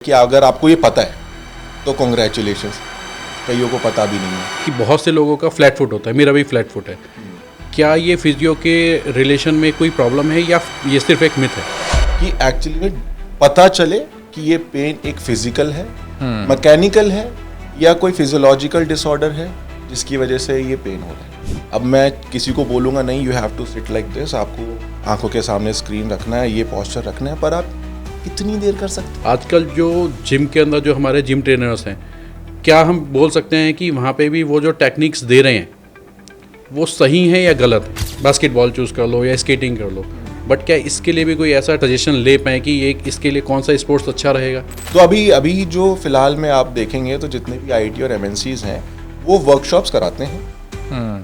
कि अगर आपको ये पता है तो कॉन्ग्रेचुलेशंस, कईयों को पता भी नहीं है कि बहुत से लोगों का फ्लैट फुट होता है, मेरा भी फ्लैट फुट है। क्या ये फिजियो के रिलेशन में कोई प्रॉब्लम है या ये सिर्फ एक मिथ है? कि एक्चुअली में पता चले कि ये पेन एक फिजिकल है, मैकेनिकल है या कोई फिजियोलॉजिकल डिसऑर्डर है जिसकी वजह से ये पेन हो रहा है। अब मैं किसी को बोलूँगा नहीं you have to sit like this, आपको आंखों के सामने स्क्रीन रखना है, ये पोस्चर रखना है, पर आप कितनी देर कर सकते हैं? आजकल जो जिम के अंदर जो हमारे जिम ट्रेनर्स हैं, क्या हम बोल सकते हैं कि वहाँ पे भी वो जो टेक्निक्स दे रहे हैं वो सही है या गलत है? बास्केटबॉल चूज़ कर लो या स्केटिंग कर लो, बट क्या इसके लिए भी कोई ऐसा सजेशन ले पाए कि ये इसके लिए कौन सा स्पोर्ट्स अच्छा रहेगा? तो अभी जो फिलहाल में आप देखेंगे तो जितने भी आईटी और एमएनसीज हैं वो वर्कशॉप्स कराते हैं।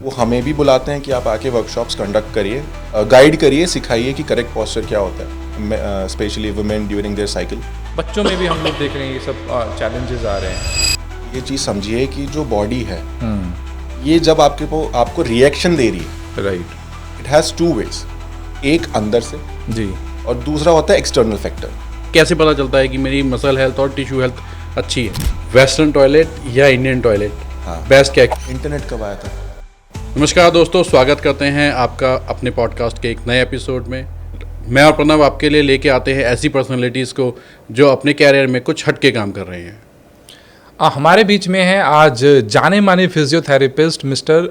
वो हमें भी बुलाते हैं कि आप आके वर्कशॉप्स कंडक्ट करिए, गाइड करिए, सिखाइए कि करेक्ट पोस्चर क्या होता है, specially women during their cycle. बच्चों में भी हम लोग देख रहे हैं ये सब चैलेंजेस आ रहे हैं। ये चीज़ समझिए कि जो बॉडी है ये जब आपको रिएक्शन दे रही है, right, it has two ways, एक अंदर से जी, और दूसरा होता है एक्सटर्नल फैक्टर। कैसे पता चलता है कि मेरी मसल हेल्थ और टिश्यू हेल्थ अच्छी है? वेस्टर्न टॉयलेट या इंडियन टॉयलेट, हाँ, बेस्ट क्या है? इंटरनेट कब आया था? नमस्कार दोस्तों, स्वागत करते हैं आपका अपने पॉडकास्ट के एक नए एपिसोड में। मैं और प्रणव आपके लिए लेके आते हैं ऐसी पर्सनालिटीज़ को जो अपने कैरियर में कुछ हटके काम कर रहे हैं। हमारे बीच में है आज जाने माने फिजियोथेरेपिस्ट मिस्टर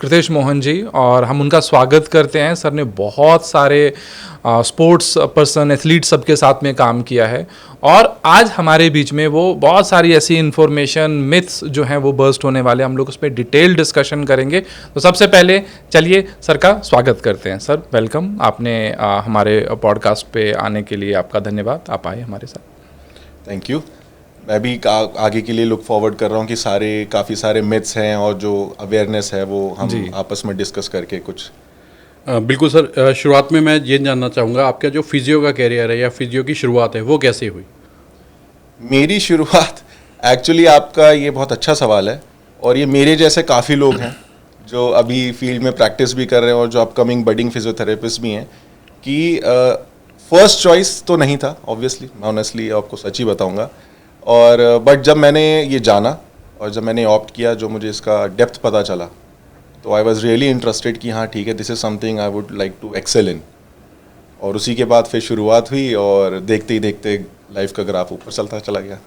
कृतेश मोहन जी, और हम उनका स्वागत करते हैं। सर ने बहुत सारे स्पोर्ट्स पर्सन, एथलीट सबके साथ में काम किया है, और आज हमारे बीच में वो बहुत सारी ऐसी इन्फॉर्मेशन, मिथ्स जो हैं वो बर्स्ट होने वाले, हम लोग उस पर डिटेल डिस्कशन करेंगे। तो सबसे पहले चलिए सर का स्वागत करते हैं। सर वेलकम, आपने हमारे पॉडकास्ट पे आने के लिए आपका धन्यवाद, आप आए हमारे साथ। Thank you. मैं भी आगे के लिए लुक फॉरवर्ड कर रहा हूँ कि काफ़ी सारे मिथ्स हैं और जो अवेयरनेस है वो हम आपस में डिस्कस करके कुछ। बिल्कुल सर, शुरुआत में मैं ये जानना चाहूँगा आपका जो फिजियो का कैरियर है या फिजियो की शुरुआत है वो कैसे हुई? मेरी शुरुआत एक्चुअली, आपका ये बहुत अच्छा सवाल है, और ये मेरे जैसे काफ़ी लोग हैं जो अभी फील्ड में प्रैक्टिस भी कर रहे हैं और जो अपकमिंग बडिंग फिजियोथेरेपिस्ट भी हैं, कि फर्स्ट चॉइस तो नहीं था ऑब्वियसली, मैं ऑनेस्टली आपको सच ही बताऊँगा। और बट जब मैंने ये जाना और जब मैंने ऑप्ट किया, जो मुझे इसका डेप्थ पता चला, तो आई वॉज रियली इंटरेस्टेड कि हाँ ठीक है, this is something I would like to excel in. और उसी के बाद फिर शुरुआत हुई और देखते ही देखते लाइफ का ग्राफ ऊपर चलता चला गया।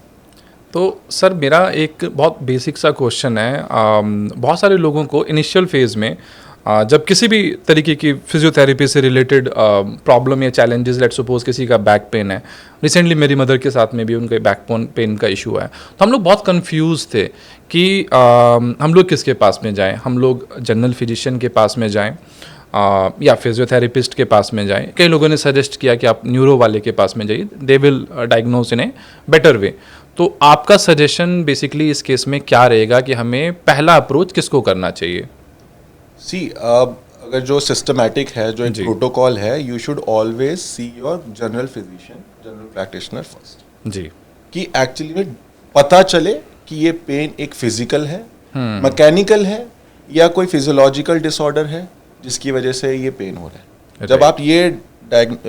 तो सर मेरा एक बहुत बेसिक सा क्वेश्चन है। बहुत सारे लोगों को इनिशियल फेज़ में जब किसी भी तरीके की फिजियोथेरेपी से रिलेटेड प्रॉब्लम या चैलेंजेस, लेट्स सपोज किसी का बैक पेन है, रिसेंटली मेरी मदर के साथ में भी उनके बैक पेन का इशू है, तो हम लोग बहुत कंफ्यूज थे कि हम लोग किसके पास में जाएं। हम लोग जनरल फिजिशियन के पास में जाएं या फिजियोथेरेपिस्ट के पास में जाएं। कई लोगों ने सजेस्ट किया कि आप न्यूरो वाले के पास में जाइए, they will diagnose in a better way. तो आपका सजेशन बेसिकली इस केस में क्या रहेगा कि हमें पहला अप्रोच किसको करना चाहिए? अगर जो सिस्टमैटिक है, जो एक प्रोटोकॉल है, you should always see your general physician, general practitioner first. जी, कि एक्चुअली में पता चले कि ये पेन एक फिजिकल है, मैकेनिकल है या कोई फिजियोलॉजिकल डिसऑर्डर है जिसकी वजह से ये पेन हो रहा है। जब आप ये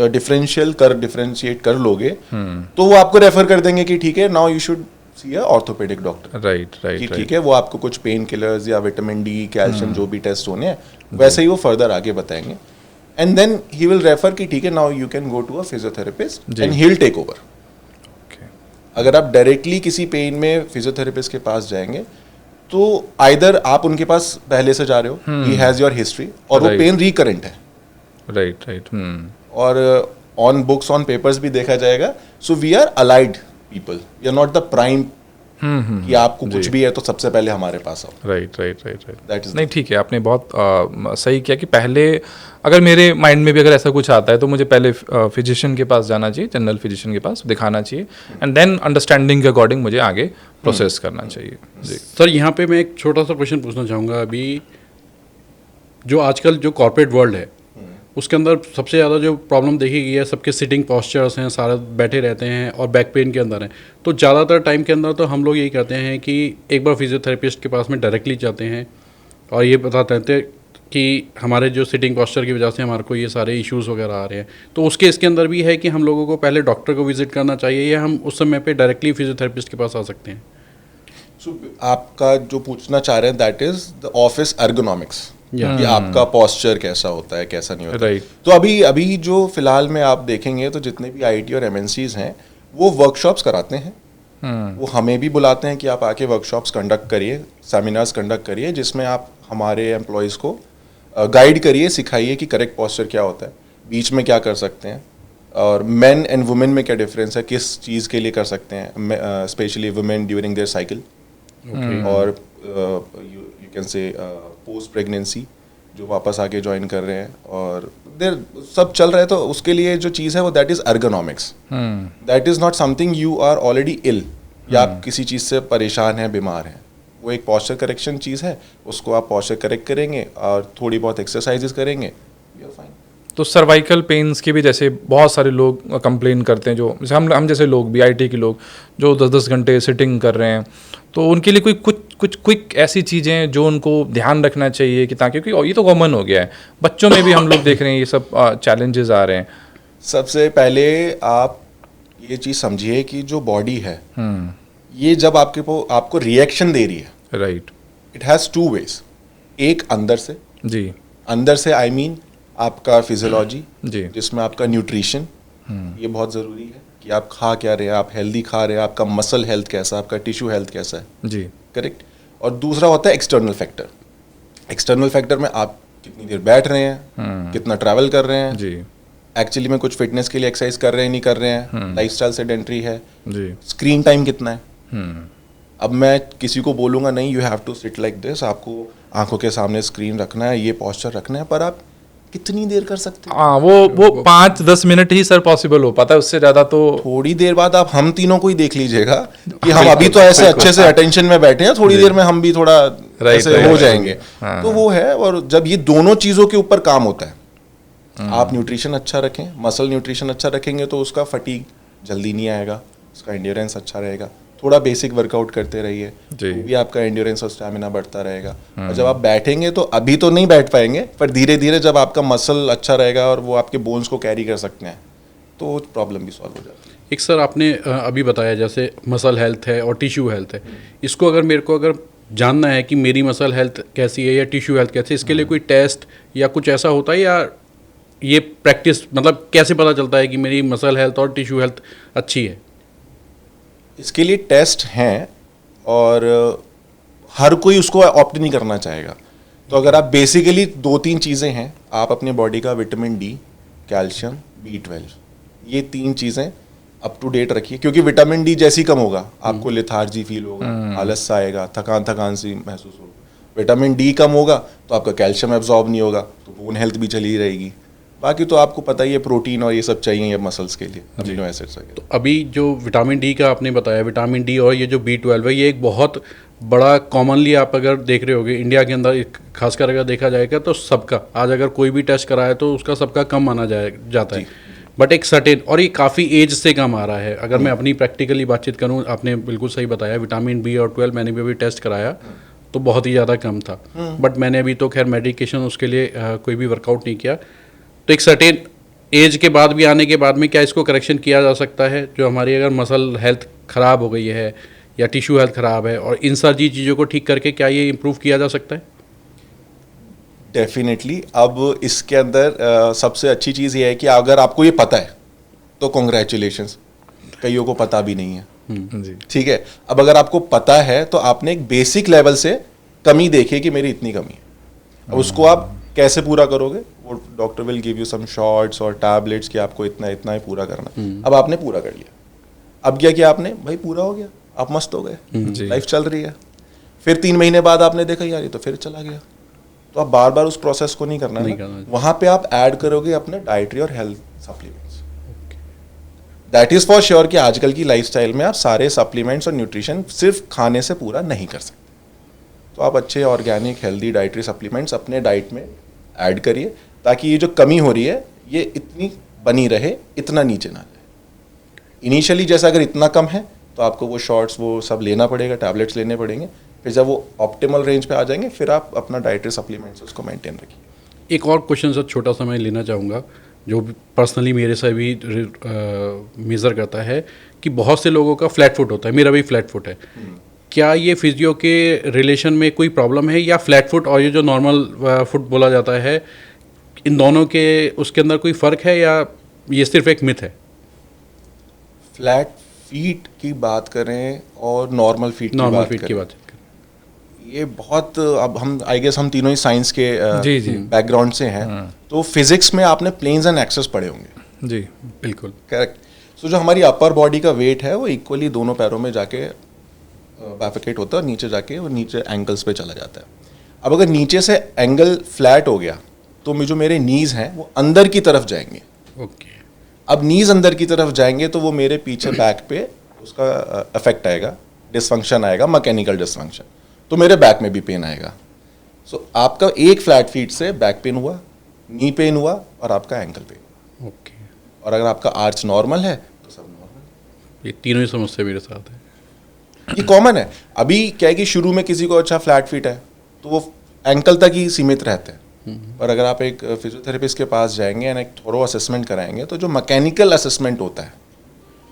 डिफरेंशिएट कर लोगे तो वो आपको रेफर कर देंगे कि ठीक है, now you should see orthopaedic doctor. Right, ठीक है, वो आपको कुछ पेन किलर्स या विटामिन डी, कैल्शियम जो भी टेस्ट होने हैं वैसे ही वो फर्दर आगे बताएंगे, and then he will refer कि ठीक है, now you can go to a physiotherapist and he will take over. अगर आप डायरेक्टली किसी पेन में फिजियोथेरेपिस्ट के पास जाएंगे तो आइदर आप उनके पास पहले से जा रहे हो, ही हैज योर हिस्ट्री, और वो पेन रिकरेंट है, राइट, और ऑन बुक्स, ऑन पेपर्स भी देखा जाएगा। So we are allied people, we are not the prime कि आपको कुछ भी है तो सबसे पहले हमारे पास आओ। राइट। दैट इज नहीं, ठीक है, आपने बहुत सही किया कि पहले अगर मेरे माइंड में भी अगर ऐसा कुछ आता है तो मुझे पहले फिजिशियन के पास जाना चाहिए, जनरल फिजिशियन के पास दिखाना चाहिए, एंड देन अंडरस्टैंडिंग के अकॉर्डिंग मुझे आगे प्रोसेस करना चाहिए। जी सर, यहाँ पे मैं एक छोटा सा क्वेश्चन पूछना चाहूँगा। अभी जो आजकल जो कॉर्पोरेट वर्ल्ड है उसके अंदर सबसे ज़्यादा जो प्रॉब्लम देखी गई है, सबके सिटिंग पॉस्चर्स हैं, सारे बैठे रहते हैं और बैक पेन के अंदर हैं। तो ज़्यादातर टाइम के अंदर तो हम लोग यही कहते हैं कि एक बार फिजियोथेरेपिस्ट के पास में डायरेक्टली जाते हैं और ये बताते रहते हैं कि हमारे जो सिटिंग पोस्चर की वजह से हमारे को ये सारे इश्यूज़ वगैरह आ रहे हैं, तो उसके इसके अंदर भी है कि हम लोगों को पहले डॉक्टर को विजिट करना चाहिए या हम उस समय पे डायरेक्टली फिजियोथेरेपिस्ट के पास आ सकते हैं? So, आपका जो पूछना चाह रहे हैं that is the office ergonomics, Yeah. कि आपका पोस्चर कैसा होता है कैसा नहीं होता। Right. तो अभी जो फिलहाल में आप देखेंगे तो जितने भी आईटी और एमएनसीज हैं वो वर्कशॉप्स कराते हैं, वो हमें भी बुलाते हैं कि आप आके वर्कशॉप्स कंडक्ट करिए, सेमिनार्स कंडक्ट करिए, जिसमें आप हमारे एम्प्लॉयज़ को गाइड करिए, सिखाइए कि करेक्ट पोस्चर क्या होता है, बीच में क्या कर सकते हैं, और मेन एंड वुमेन में क्या डिफरेंस है, किस चीज़ के लिए कर सकते हैं, specially women during their cycle, और you can say post pregnancy जो वापस आके ज्वाइन कर रहे हैं, और देर सब चल रहा है। तो उसके लिए जो चीज़ है वो that is ergonomics, that is not something you are already ill, या आप किसी चीज़ से परेशान हैं, बीमार हैं, वो एक पॉस्चर करेक्शन चीज़ है, उसको आप पॉस्चर करेक्ट करेंगे और थोड़ी बहुत एक्सरसाइजेस करेंगे, यू आर फाइन। तो सर्वाइकल पेन्स के भी जैसे बहुत सारे लोग कंप्लेन करते हैं, जो जैसे हम जैसे लोग भी आईटी के लोग जो 10-10 घंटे सिटिंग कर रहे हैं, तो उनके लिए कोई कुछ क्विक ऐसी चीज़ें जो उनको ध्यान रखना चाहिए कि ताकि, क्योंकि ये तो कॉमन हो गया है, बच्चों में भी हम लोग देख रहे हैं ये सब चैलेंजेस आ रहे हैं। सबसे पहले आप ये चीज़ समझिए कि जो बॉडी है ये जब आपको रिएक्शन दे रही है, right, it has two ways, एक अंदर से, जी, अंदर से आई मीन आपका फिजियोलॉजी, जी, जिसमें आपका न्यूट्रिशन, ये बहुत ज़रूरी है कि आप खा क्या रहे हैं, आप हेल्दी खा रहे हैं, आपका मसल हेल्थ कैसा है, आपका टिश्यू हेल्थ कैसा है, जी, करेक्ट। और दूसरा होता है एक्सटर्नल फैक्टर। एक्सटर्नल फैक्टर में आप कितनी देर बैठ रहे हैं, कितना ट्रैवल कर रहे हैं, जी, एक्चुअली में कुछ फिटनेस के लिए एक्सरसाइज कर रहे हैं नहीं कर रहे हैं, लाइफस्टाइल सेडेंटरी है, जी, स्क्रीन टाइम कितना है। अब मैं किसी को बोलूँगा नहीं you have to sit like this, आपको आंखों के सामने स्क्रीन रखना है, ये पोस्चर रखना है, पर आप कितनी देर कर सकते हैं? हाँ, वो 5-10 मिनट ही सर पॉसिबल हो पाता है, उससे ज़्यादा तो थोड़ी देर बाद आप हम तीनों को ही देख लीजिएगा कि हम अभी तो ऐसे अच्छे से अटेंशन में बैठे हैं, थोड़ी देर में हम भी थोड़ा ऐसे हो जाएंगे। तो वो है, और जब ये दोनों चीज़ों के ऊपर काम होता है, आप न्यूट्रिशन अच्छा रखें, मसल न्यूट्रिशन अच्छा रखेंगे तो उसका फटीग जल्दी नहीं आएगा, उसका एंड्योरेंस अच्छा रहेगा। थोड़ा बेसिक वर्कआउट करते रहिए, तो भी आपका एंड्योरेंस और स्टैमिना बढ़ता रहेगा। और जब आप बैठेंगे तो अभी तो नहीं बैठ पाएंगे, पर धीरे धीरे जब आपका मसल अच्छा रहेगा और वो आपके बोन्स को कैरी कर सकते हैं तो प्रॉब्लम भी सॉल्व हो जाती है। एक सर आपने अभी बताया जैसे मसल हेल्थ है और टिश्यू हेल्थ है, इसको अगर जानना है कि मेरी मसल हेल्थ कैसी है या टिश्यू हेल्थ कैसी है, इसके लिए कोई टेस्ट या कुछ ऐसा होता है, या ये प्रैक्टिस, मतलब कैसे पता चलता है कि मेरी मसल हेल्थ और टिश्यू हेल्थ अच्छी है? इसके लिए टेस्ट हैं, और हर कोई उसको ऑप्ट नहीं करना चाहेगा। तो अगर आप बेसिकली 2-3 चीज़ें हैं, आप अपने बॉडी का विटामिन डी, कैल्शियम, B12, ये 3 चीज़ें अप टू डेट रखिए, क्योंकि विटामिन डी जैसी कम होगा आपको लेथार्जी फील होगा, आलस सा आएगा, थकान सी महसूस होगा। विटामिन डी कम होगा तो आपका कैल्शियम एब्जॉर्ब नहीं होगा, तो बोन हेल्थ भी चली रहेगी। बाकी तो आपको पता ही है, प्रोटीन और ये सब चाहिए ये मसल्स के लिए, अमीनो एसिड्स वगैरह। तो अभी जो विटामिन डी का आपने बताया, विटामिन डी और ये जो B12 है, ये एक बहुत बड़ा कॉमनली आप अगर देख रहे होगे इंडिया के अंदर, खासकर अगर देखा जाएगा तो सबका, आज अगर कोई भी टेस्ट कराए तो उसका सबका कम माना जाता है, बट एक सर्टेन, और ये काफ़ी एज से कम आ रहा है। अगर मैं अपनी प्रैक्टिकली बातचीत करूँ, आपने बिल्कुल सही बताया, विटामिन B और 12 मैंने भी अभी टेस्ट कराया तो बहुत ही ज़्यादा कम था, बट मैंने अभी तो खैर मेडिकेशन उसके लिए कोई भी वर्कआउट नहीं किया। तो एक सर्टेन एज के बाद भी, आने के बाद में, क्या इसको करेक्शन किया जा सकता है? जो हमारी अगर मसल हेल्थ ख़राब हो गई है या टिश्यू हेल्थ ख़राब है, और इन सारी चीज़ों को ठीक करके क्या ये इम्प्रूव किया जा सकता है? डेफिनेटली। अब इसके अंदर सबसे अच्छी चीज़ ये है कि अगर आपको ये पता है तो कॉन्ग्रेचुलेशंस, कईयों को पता भी नहीं है, जी, ठीक है। अब अगर आपको पता है तो आपने एक बेसिक लेवल से कमी देखी कि मेरी इतनी कमी है, अब उसको आप कैसे पूरा करोगे? वो doctor will give you some shots और टैबलेट्स कि आपको इतना इतना ही पूरा करना। अब आपने पूरा कर लिया, अब क्या किया आपने? भाई पूरा हो गया, आप मस्त हो गए, लाइफ चल रही है। फिर 3 महीने बाद आपने देखा यार ये तो फिर चला गया, तो आप बार बार उस प्रोसेस को नहीं करना। वहां पे आप ऐड करोगे अपने डाइटरी और health supplements. That is for sure कि आजकल की लाइफस्टाइल में आप सारे सप्लीमेंट्स और न्यूट्रिशन सिर्फ खाने से पूरा नहीं कर सकते, तो आप अच्छे ऑर्गेनिक हेल्दी डाइटरी सप्लीमेंट्स अपने डाइट में ऐड करिए, ताकि ये जो कमी हो रही है ये इतनी बनी रहे, इतना नीचे ना जाए। इनिशियली जैसा अगर इतना कम है तो आपको वो शॉट्स वो सब लेना पड़ेगा, टैबलेट्स लेने पड़ेंगे, फिर जब वो ऑप्टिमल रेंज पे आ जाएंगे फिर आप अपना डाइटरी सप्लीमेंट से उसको मेंटेन रखिए। एक और क्वेश्चन सर छोटा सा मैं लेना चाहूँगा जो पर्सनली मेरे से भी मेज़र करता है कि बहुत से लोगों का फ्लैट फुट होता है, मेरा भी फ्लैट फुट है। क्या ये फिजियो के रिलेशन में कोई प्रॉब्लम है या फ्लैट फुट और ये जो नॉर्मल फुट बोला जाता है इन दोनों के उसके अंदर कोई फ़र्क है या ये सिर्फ एक मिथ है? फ्लैट फीट की बात करें और नॉर्मल फीट नॉर्मल फीट की बात करें, ये बहुत, अब हम आई गेस हम तीनों ही साइंस के जी जी बैकग्राउंड से हैं, तो फिजिक्स में आपने प्लेन्स एंड एक्सेस पढ़े होंगे। जी बिल्कुल करेक्ट। सो जो हमारी अपर बॉडी का वेट है वो इक्वली दोनों पैरों में जाके बैफिकेट होता है और नीचे जाके वो नीचे एंकल्स पे चला जाता है। अब अगर नीचे से एंगल फ्लैट हो गया तो जो मेरे नीज हैं वो अंदर की तरफ जाएंगे। ओके। अब नीज अंदर की तरफ जाएंगे तो वो मेरे पीछे बैक पे उसका इफेक्ट आएगा, डिसफंक्शन आएगा, मैकेनिकल डिसफंक्शन, तो मेरे बैक में भी पेन आएगा। सो आपका एक फ्लैट फीट से बैक पेन हुआ, नी पेन हुआ और आपका एंकल पेन। ओके। और अगर आपका आर्च नॉर्मल है तो सब नॉर्मल। ये तीनों ही समस्या मेरे साथ है। ये कॉमन है। अभी क्या है कि शुरू में किसी को अच्छा फ्लैट फीट है तो वो एंकल तक ही सीमित रहते हैं, पर अगर आप एक फिजियोथेरेपिस्ट के पास जाएंगे एंड एक थोरो असेसमेंट कराएंगे तो जो मैकेनिकल असेसमेंट होता है,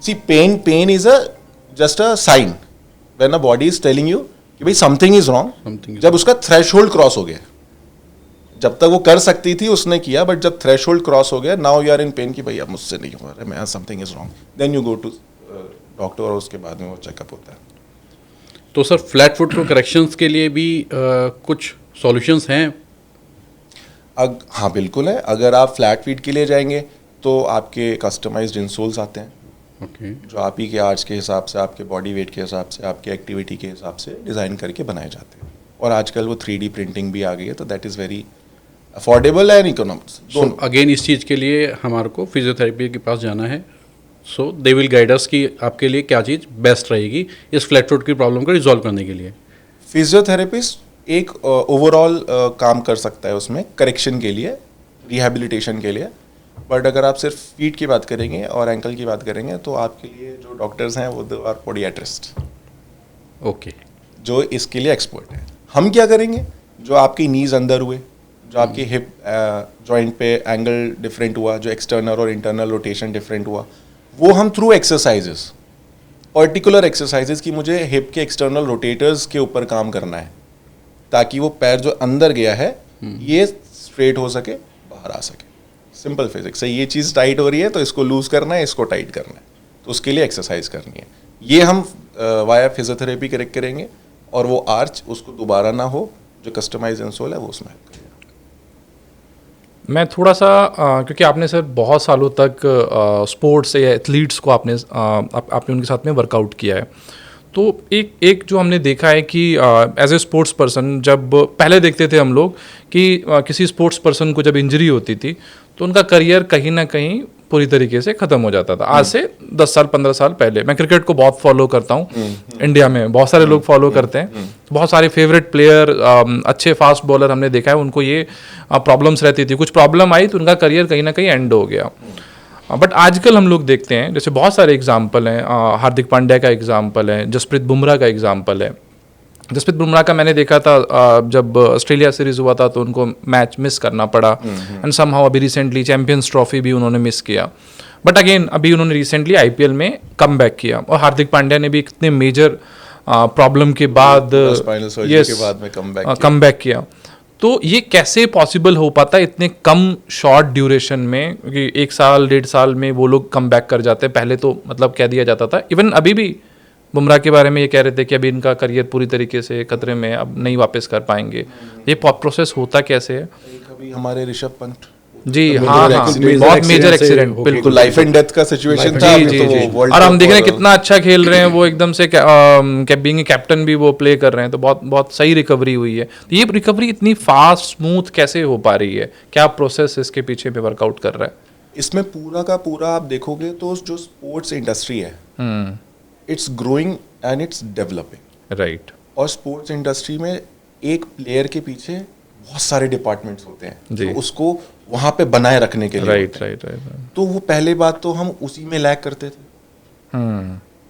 see pain is just a sign when a body is telling you कि भाई समथिंग इज रॉन्ग। जब उसका थ्रेशोल्ड क्रॉस हो गया, जब तक वो कर सकती थी उसने किया, बट जब थ्रेशोल्ड क्रॉस हो गया, now you are in pain कि भाई अब मुझसे नहीं हो रहा है, मैं something is wrong, then you go to doctor और उसके बाद में वो चेकअप होता है। तो सर फ्लैट फुट को करेक्शंस के लिए भी कुछ सॉल्यूशंस हैं? हाँ बिल्कुल है। अगर आप फ्लैट फीट के लिए जाएंगे तो आपके कस्टमाइज्ड इंसोल्स आते हैं, ओके। जो आप ही के आर्च के हिसाब से, आपके बॉडी वेट के हिसाब से, आपकी एक्टिविटी के हिसाब से डिज़ाइन करके बनाए जाते हैं। और आजकल वो 3D प्रिंटिंग भी आ गई है, तो that is very affordable and economics दोनों। अगेन इस चीज़ के लिए हमारे को फिजियोथेरेपी के पास जाना है, सो दे विल गाइड अस कि आपके लिए क्या चीज़ बेस्ट रहेगी इस फ्लैट फुट की प्रॉब्लम को रिजॉल्व करने के लिए। फिजियोथेरेपिस्ट एक ओवरऑल काम कर सकता है उसमें करेक्शन के लिए, रिहैबिलिटेशन के लिए, बट अगर आप सिर्फ फीट की बात करेंगे और एंकल की बात करेंगे तो आपके लिए जो डॉक्टर्स हैं वो आर पोडियाट्रिस्ट, ओके, जो इसके लिए एक्सपर्ट है। हम क्या करेंगे, जो आपकी नीज अंदर हुए, जो आपकी हिप जॉइंट पे एंगल डिफरेंट हुआ, जो एक्सटर्नल और इंटरनल रोटेशन डिफरेंट हुआ, वो हम थ्रू एक्सरसाइजेस, पर्टिकुलर एक्सरसाइजेस की मुझे हिप के एक्सटर्नल रोटेटर्स के ऊपर काम करना है ताकि वो पैर जो अंदर गया है ये स्ट्रेट हो सके, बाहर आ सके। सिंपल फिजिक्स है। ये चीज़ टाइट हो रही है तो इसको लूज करना है, इसको टाइट करना है, तो उसके लिए एक्सरसाइज करनी है। ये हम वाया फिजियोथेरेपी करेक्ट करेंगे और वो आर्च उसको दोबारा ना हो, जो कस्टमाइज इंसोल है वो उसमें हेल्प करेगा। मैं थोड़ा सा क्योंकि आपने सर बहुत सालों तक स्पोर्ट्स या एथलीट्स को आपने उनके साथ में वर्कआउट किया है, तो एक जो हमने देखा है कि एज ए स्पोर्ट्स पर्सन, जब पहले देखते थे हम लोग कि किसी स्पोर्ट्स पर्सन को जब इंजरी होती थी तो उनका करियर कहीं ना कहीं पूरी तरीके से ख़त्म हो जाता था। आज से 10 साल 15 साल पहले, मैं क्रिकेट को बहुत फॉलो करता हूँ, इंडिया में बहुत सारे लोग फॉलो करते हैं, बहुत सारे फेवरेट प्लेयर, अच्छे फास्ट बॉलर हमने देखा है, उनको ये प्रॉब्लम्स रहती थी, कुछ प्रॉब्लम आई तो उनका करियर कहीं ना कहीं एंड हो गया। बट आजकल हम लोग देखते हैं, जैसे बहुत सारे एग्जाम्पल हैं, हार्दिक पांड्या का एग्जाम्पल है, जसप्रीत बुमराह का एग्जाम्पल है। जसप्रीत बुमराह का मैंने देखा था जब ऑस्ट्रेलिया सीरीज हुआ था तो उनको मैच मिस करना पड़ा, एंड समहाउ अभी रिसेंटली चैंपियंस ट्रॉफी भी उन्होंने मिस किया। बट अगेन अभी उन्होंने रिसेंटली IPL में कम बैक किया, और हार्दिक पांड्या ने भी इतने मेजर प्रॉब्लम के बाद कम बैक किया। तो ये कैसे पॉसिबल हो पाता है इतने कम शॉर्ट ड्यूरेशन में, क्योंकि 1 साल 1.5 साल में वो लोग कम बैक कर जाते हैं। पहले तो मतलब कह दिया जाता था, इवन अभी भी बुमराह के बारे में ये कह रहे थे कि अभी इनका करियर पूरी तरीके से खतरे में, अब नहीं वापस कर पाएंगे। ये प्रोसेस होता कैसे है? कभी हमारे ऋषभ पंत जी हाँ, बहुत मेजर एक्सीडेंट, बिल्कुल लाइफ एंड डेथ का सिचुएशन था। जी जी जी, और हम देख रहे हैं कितना अच्छा खेल रहे हैं वो, एकदम से बीइंग कैप्टन भी वो प्ले कर रहे हैं, तो बहुत बहुत सही रिकवरी हुई है। तो ये रिकवरी इतनी फास्ट स्मूथ कैसे हो पा रही है? क्या प्रोसेस इसके पीछे पे वर्कआउट कर रहा है? इसमें पूरा का पूरा आप देखोगे तो जो स्पोर्ट्स इंडस्ट्री है, it's growing and it's developing, right. और स्पोर्ट्स इंडस्ट्री में एक प्लेयर के पीछे बहुत सारे डिपार्टमेंट्स होते हैं जो उसको वहां पे बनाए रखने के लिए। राइट। तो वो पहले बात तो हम उसी में लैग करते थे।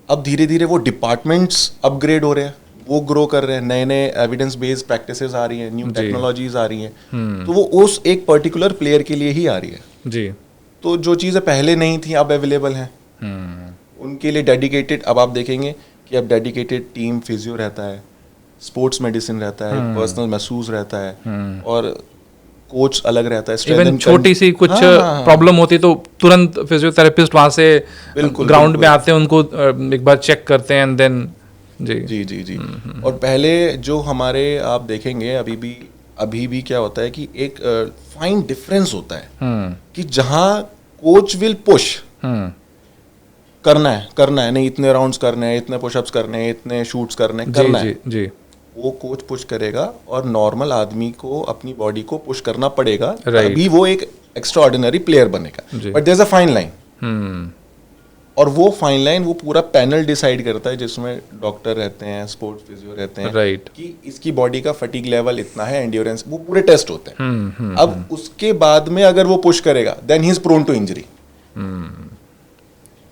अब धीरे धीरे वो डिपार्टमेंट्स अपग्रेड हो रहे हैं, वो ग्रो कर रहे हैं, नए नए एविडेंस बेस्ड प्रैक्टिसेस आ रही हैं, न्यू टेक्नोलॉजीज आ रही हैं, तो वो उस एक पर्टिकुलर प्लेयर के लिए ही आ रही है जी। तो जो चीज़ें पहले नहीं थी अब अवेलेबल हैं, उनके लिए डेडिकेटेड, अब आप देखेंगे कि अब डेडिकेटेड टीम फिजियो रहता है, स्पोर्ट्स मेडिसिन रहता है, पर्सनल मसूस रहता है, और कोच अलग रहता है। इवन छोटी सी कुछ प्रॉब्लम होती तो तुरंत फिजियोथेरेपिस्ट वहाँ से ग्राउंड में आते हैं, उनको एक बार चेक करते हैं एंड देन जी जी जी। और पहले जो हमारे आप देखेंगे अभी भी क्या होता है कि एक फाइन डिफरेंस होता है कि जहाँ कोच विल पुश करना है, नहीं इतने राउंड्स करने हैं, इतने पुशअप्स करने हैं, इतने शूट्स करने करना है, जी, वो कोच पुश करेगा और नॉर्मल आदमी को अपनी बॉडी को पुश करना पड़ेगा, Right. अभी वो एक एक्स्ट्रा ऑर्डिनरी प्लेयर बनेगा। But there is a fine line, और वो फाइन लाइन वो पूरा पैनल डिसाइड करता है जिसमें डॉक्टर रहते हैं, स्पोर्ट्स फिजियो रहते हैं, Right. कि इसकी बॉडी का फटीग लेवल इतना है, एंड्योरेंस, वो पूरे टेस्ट होते हैं। अब उसके बाद में अगर वो पुश करेगा then he is prone to injury.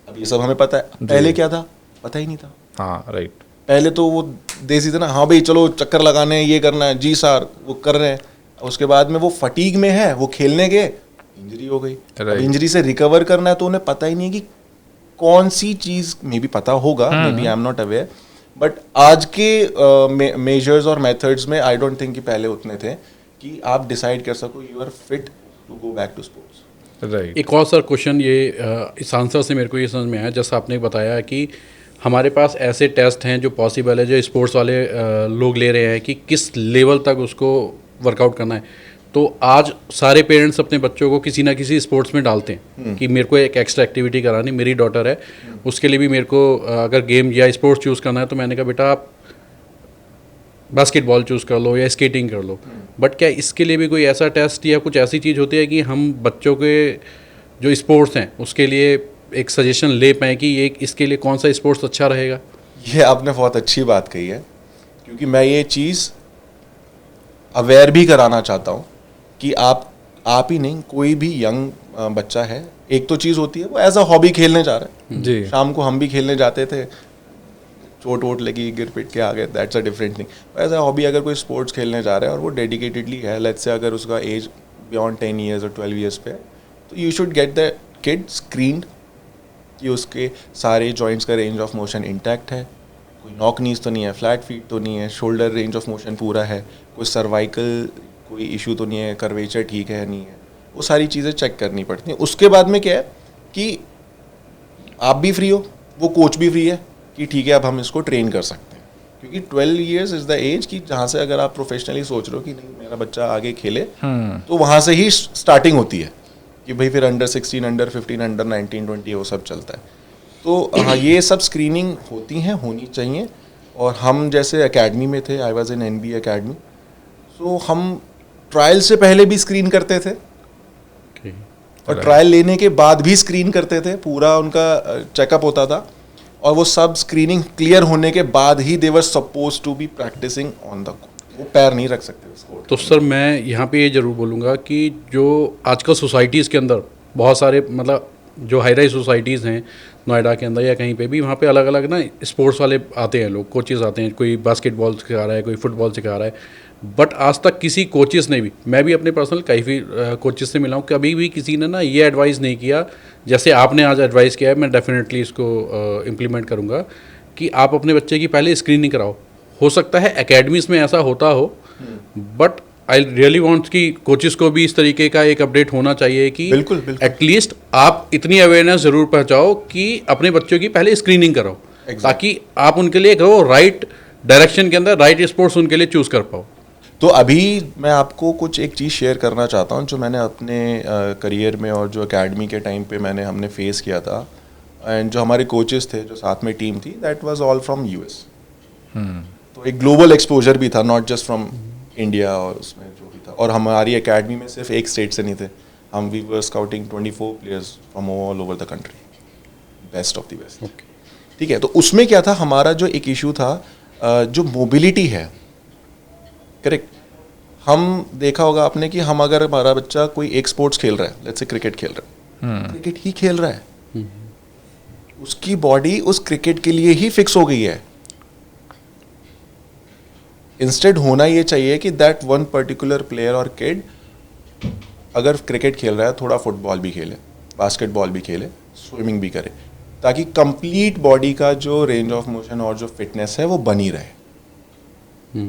अब ये सब हमें पता है, पहले क्या था पता ही नहीं था। हाँ, राइट। पहले तो वो देसी थे ना, हाँ भाई चलो चक्कर लगाने हैं, ये करना है, जी सर, वो कर रहे हैं। उसके बाद में वो फटीग में है, वो खेलने गए, इंजरी हो गई। अब इंजरी से रिकवर करना है तो उन्हें पता ही नहीं है कि कौन सी चीज़, मे बी पता होगा, maybe I am not aware, but आज के मेजर्स और मेथड्स में आई डोंट थिंक कि पहले उतने थे कि आप डिसाइड कर सको you are fit to go back to sports. Right. एक और सर क्वेश्चन, ये इस आंसर से मेरे को ये समझ में आया, जैसा आपने बताया कि हमारे पास ऐसे टेस्ट हैं जो पॉसिबल है, जो स्पोर्ट्स वाले लोग ले रहे हैं कि किस लेवल तक उसको वर्कआउट करना है। तो आज सारे पेरेंट्स अपने बच्चों को किसी ना किसी स्पोर्ट्स में डालते हैं कि मेरे को एक एक्स्ट्रा एक्टिविटी करानी, मेरी डॉटर है उसके लिए भी मेरे को अगर गेम या स्पोर्ट्स चूज़ करना है तो मैंने कहा बेटा आप बास्केटबॉल चूज़ कर लो या स्केटिंग कर लो। बट क्या इसके लिए भी कोई ऐसा टेस्ट या कुछ ऐसी चीज़ होती है कि हम बच्चों के जो स्पोर्ट्स हैं उसके लिए एक सजेशन ले पाएँ कि ये इसके लिए कौन सा स्पोर्ट्स अच्छा रहेगा? ये आपने बहुत अच्छी बात कही है, क्योंकि मैं ये चीज़ अवेयर भी कराना चाहता हूँ कि आप ही नहीं, कोई भी यंग बच्चा है, एक तो चीज़ होती है वो एज अ हॉबी खेलने जा रहा है। जी। शाम को हम भी खेलने जाते थे, चोट वोट लगी, गिर पिट के आ गए, that's a different thing. As a hobby अगर कोई स्पोर्ट्स खेलने जा रहा है और वो डेडिकेटेडली है, लेट्स से अगर उसका एज बियॉन्ड 10 ईयर्स और 12 ईयर्स पे है, तो you should get the kid screened कि उसके सारे जॉइंट्स का रेंज ऑफ मोशन इंटैक्ट है, कोई नॉक नीज तो नहीं है, फ्लैट फीट तो नहीं है, शोल्डर रेंज ऑफ मोशन पूरा है, कोई सर्वाइकल कोई इशू तो नहीं है, कर्वेचर ठीक है या नहीं है, वो सारी चीज़ें चेक करनी पड़ती हैं। उसके बाद में क्या है कि आप भी फ्री हो, वो कोच भी फ्री है कि ठीक है अब हम इसको ट्रेन कर सकते हैं, क्योंकि 12 ईयर्स इज़ द एज कि जहाँ से अगर आप प्रोफेशनली सोच रहे हो कि नहीं मेरा बच्चा आगे खेले, तो वहाँ से ही स्टार्टिंग होती है कि भाई फिर अंडर 16, अंडर 15, अंडर 19, 20 वो सब चलता है। तो हाँ, ये सब स्क्रीनिंग होती हैं, होनी चाहिए। और हम जैसे एकेडमी में थे, I was in NB academy, so हम ट्रायल से पहले भी स्क्रीन करते थे और ट्रायल लेने के बाद भी स्क्रीन करते थे, पूरा उनका चेकअप होता था, और वो सब स्क्रीनिंग क्लियर होने के बाद ही they were suppose to be practising on the court. वो पैर नहीं रख सकते उसको। तो सर मैं यहाँ पे ये ज़रूर बोलूँगा कि जो आजकल सोसाइटीज़ के अंदर बहुत सारे मतलब जो हाई राइज सोसाइटीज़ हैं नोएडा के अंदर या कहीं पे भी, वहाँ पे अलग अलग ना स्पोर्ट्स वाले आते हैं, लोग कोचेज़ आते हैं, कोई बास्केटबॉल सिखा रहा है, कोई फुटबॉल सिखा रहा है। बट आज तक किसी कोचेज़ ने भी, मैं भी अपने पर्सनल काफ़ी कोचेज़ से मिला हूँ, कभी भी किसी ने ना ये एडवाइस नहीं किया जैसे आपने आज एडवाइस किया है। मैं डेफिनेटली इसको इम्प्लीमेंट करूँगा कि आप अपने बच्चे की पहले स्क्रीनिंग कराओ। हो सकता है एकेडमीज़ में ऐसा होता हो, बट आई रियली वांट कि कोचेस को भी इस तरीके का एक अपडेट होना चाहिए कि बिल्कुल एटलीस्ट आप इतनी अवेयरनेस ज़रूर पहुँचाओ कि अपने बच्चों की पहले स्क्रीनिंग कराओ, ताकि आप उनके लिए करो राइट डायरेक्शन के अंदर राइट स्पोर्ट्स उनके लिए चूज़ कर पाओ। तो अभी मैं आपको कुछ एक चीज़ शेयर करना चाहता हूँ जो मैंने अपने करियर में और जो एकेडमी के टाइम पे हमने फेस किया था, एंड जो हमारे कोचेस थे, जो साथ में टीम थी, that was all from US. तो एक ग्लोबल एक्सपोजर भी था, नॉट जस्ट फ्रॉम इंडिया, और उसमें जो भी था। और हमारी एकेडमी में सिर्फ एक स्टेट से नहीं थे, हम we were scouting 24 players from all over the country, best of the best. ठीक है, तो उसमें क्या था, हमारा जो एक इशू था, जो मोबिलिटी है, करेक्ट, हम देखा होगा आपने कि हम अगर हमारा बच्चा कोई एक स्पोर्ट्स खेल रहा है, लेट्स से क्रिकेट खेल रहा है, क्रिकेट ही खेल रहा है, उसकी बॉडी उस क्रिकेट के लिए ही फिक्स हो गई है, इंस्टेड होना ये चाहिए कि दैट वन पर्टिकुलर प्लेयर और किड अगर क्रिकेट खेल रहा है थोड़ा फुटबॉल भी खेले, बास्केटबॉल भी खेले, स्विमिंग भी करे, ताकि कंप्लीट बॉडी का जो रेंज ऑफ मोशन और जो फिटनेस है वो बनी रहे।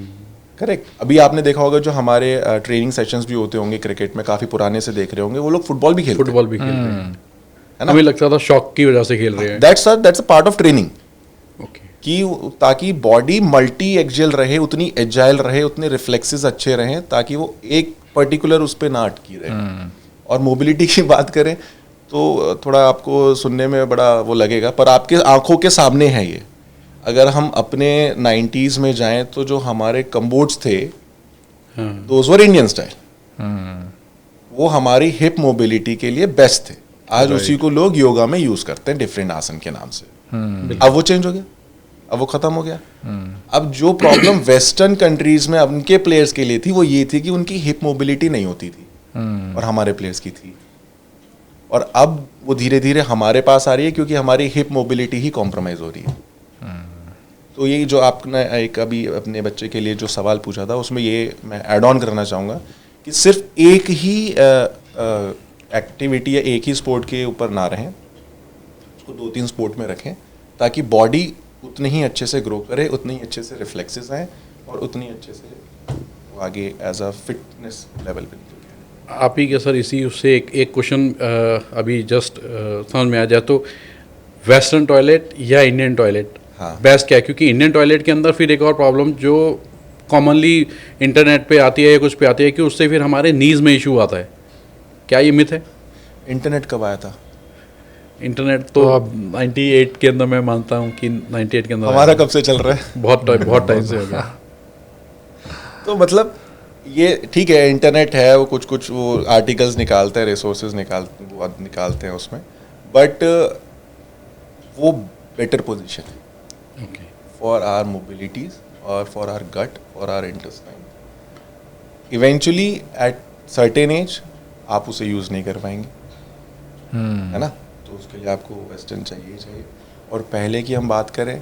करेक्ट। अभी आपने देखा होगा जो हमारे ट्रेनिंग सेशंस भी होते होंगे क्रिकेट में, काफ़ी पुराने से देख रहे होंगे, वो लोग फुटबॉल भी खेलते हैं, फुटबॉल भी खेल रहे हैं, है ना? हमें लगता था शॉक की वजह से खेल रहे हैं। That's a part of training, okay, कि ताकि बॉडी मल्टी एक्जियल रहे, उतनी एजाइल रहे, उतने रिफ्लेक्सेस अच्छे रहें, ताकि वो एक पर्टिकुलर उस पर ना अटकी रहे। और मोबिलिटी की बात करें तो थोड़ा आपको सुनने में बड़ा वो लगेगा, पर आपके आंखों के सामने है ये। अगर हम अपने 90s में जाएं तो जो हमारे कम्बोर्ड्स थे, दोज वर इंडियन स्टाइल, वो हमारी हिप मोबिलिटी के लिए बेस्ट थे। आज उसी को लोग योगा में यूज करते हैं डिफरेंट आसन के नाम से। अब वो चेंज हो गया, अब वो खत्म हो गया। अब जो प्रॉब्लम वेस्टर्न कंट्रीज में उनके प्लेयर्स के लिए थी वो ये थी कि उनकी हिप मोबिलिटी नहीं होती थी और हमारे प्लेयर्स की थी, और अब वो धीरे धीरे हमारे पास आ रही है क्योंकि हमारी हिप मोबिलिटी ही कॉम्प्रोमाइज हो रही है। तो ये जो आपने एक अभी अपने बच्चे के लिए जो सवाल पूछा था, उसमें ये मैं ऐड ऑन करना चाहूँगा कि सिर्फ एक ही एक्टिविटी या एक ही स्पोर्ट के ऊपर ना रहें, उसको 2-3 स्पोर्ट में रखें, ताकि बॉडी उतनी ही अच्छे से ग्रो करे, उतनी ही अच्छे से रिफ्लेक्सेस आएँ और उतनी अच्छे से आगे एज अ फिटनेस लेवल पे निकल। आप ही के सर इसी उससे एक क्वेश्चन अभी जस्ट समझ में आ जाए तो, वेस्टर्न टॉयलेट या इंडियन टॉयलेट बेस्ट क्या है? क्योंकि इंडियन टॉयलेट के अंदर फिर एक और प्रॉब्लम जो कॉमनली इंटरनेट पे आती है या कुछ पे आती है कि उससे फिर हमारे नीज में इशू आता है। क्या ये मिथ है? इंटरनेट कब आया था? इंटरनेट तो अब 98 के अंदर मैं मानता हूँ कि 98 के अंदर हमारा कब से चल रहा है? बहुत टाइम से हो गया। तो मतलब ये ठीक है, इंटरनेट है, वो कुछ वो आर्टिकल्स निकालते हैं, रिसोर्सेज निकालते हैं उसमें, बट वो बेटर पोजीशन है फॉर आवर मोबिलिटीज और for our gut, for our intestine. Eventually at certain age आप उसे यूज़ नहीं कर पाएंगे, है ना? तो उसके लिए आपको वेस्टर्न चाहिए। और पहले की हम बात करें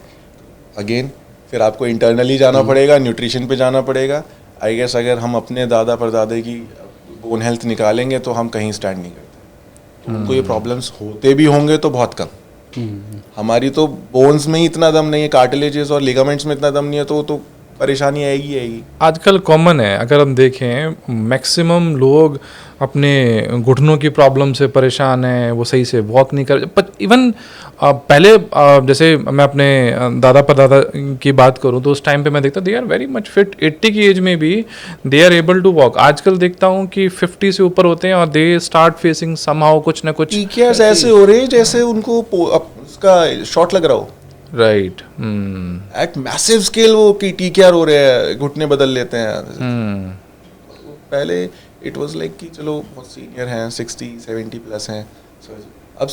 अगेन, फिर आपको इंटरनली जाना पड़ेगा, न्यूट्रिशन पे जाना पड़ेगा। आई गेस अगर हम अपने दादा परदादे की बोन हेल्थ निकालेंगे तो हम कहीं स्टैंड नहीं करते, तो उनको ये प्रॉब्लम्स होते भी होंगे तो बहुत कम। हमारी तो बोन्स में ही इतना दम नहीं है, कार्टिलेजेस और लिगामेंट्स में इतना दम नहीं है, तो परेशानी आएगी। आजकल कॉमन है, अगर हम देखें मैक्सिमम लोग अपने घुटनों की प्रॉब्लम से परेशान हैं, वो सही से वॉक नहीं कर। पर इवन पहले जैसे मैं अपने दादा परदादा की बात करूं तो उस टाइम पे मैं देखता they are very much fit, 80 की एज में भी they are able to walk. आजकल देखता हूं कि 50 से ऊपर होते हैं और दे स्टार्ट फेसिंग समहाउ कुछ ना कुछ टीकेआर्स ऐसे हो रहे हैं जैसे उनको उसका शॉट लग रहा हो। राइट, एट मैसिव स्केल वो टीकेआर हो रहे हैं, घुटने बदल लेते हैं। पहले इट वाज लाइक कि चलो बहुत सीनियर हैं, 60-70 प्लस हैं, अब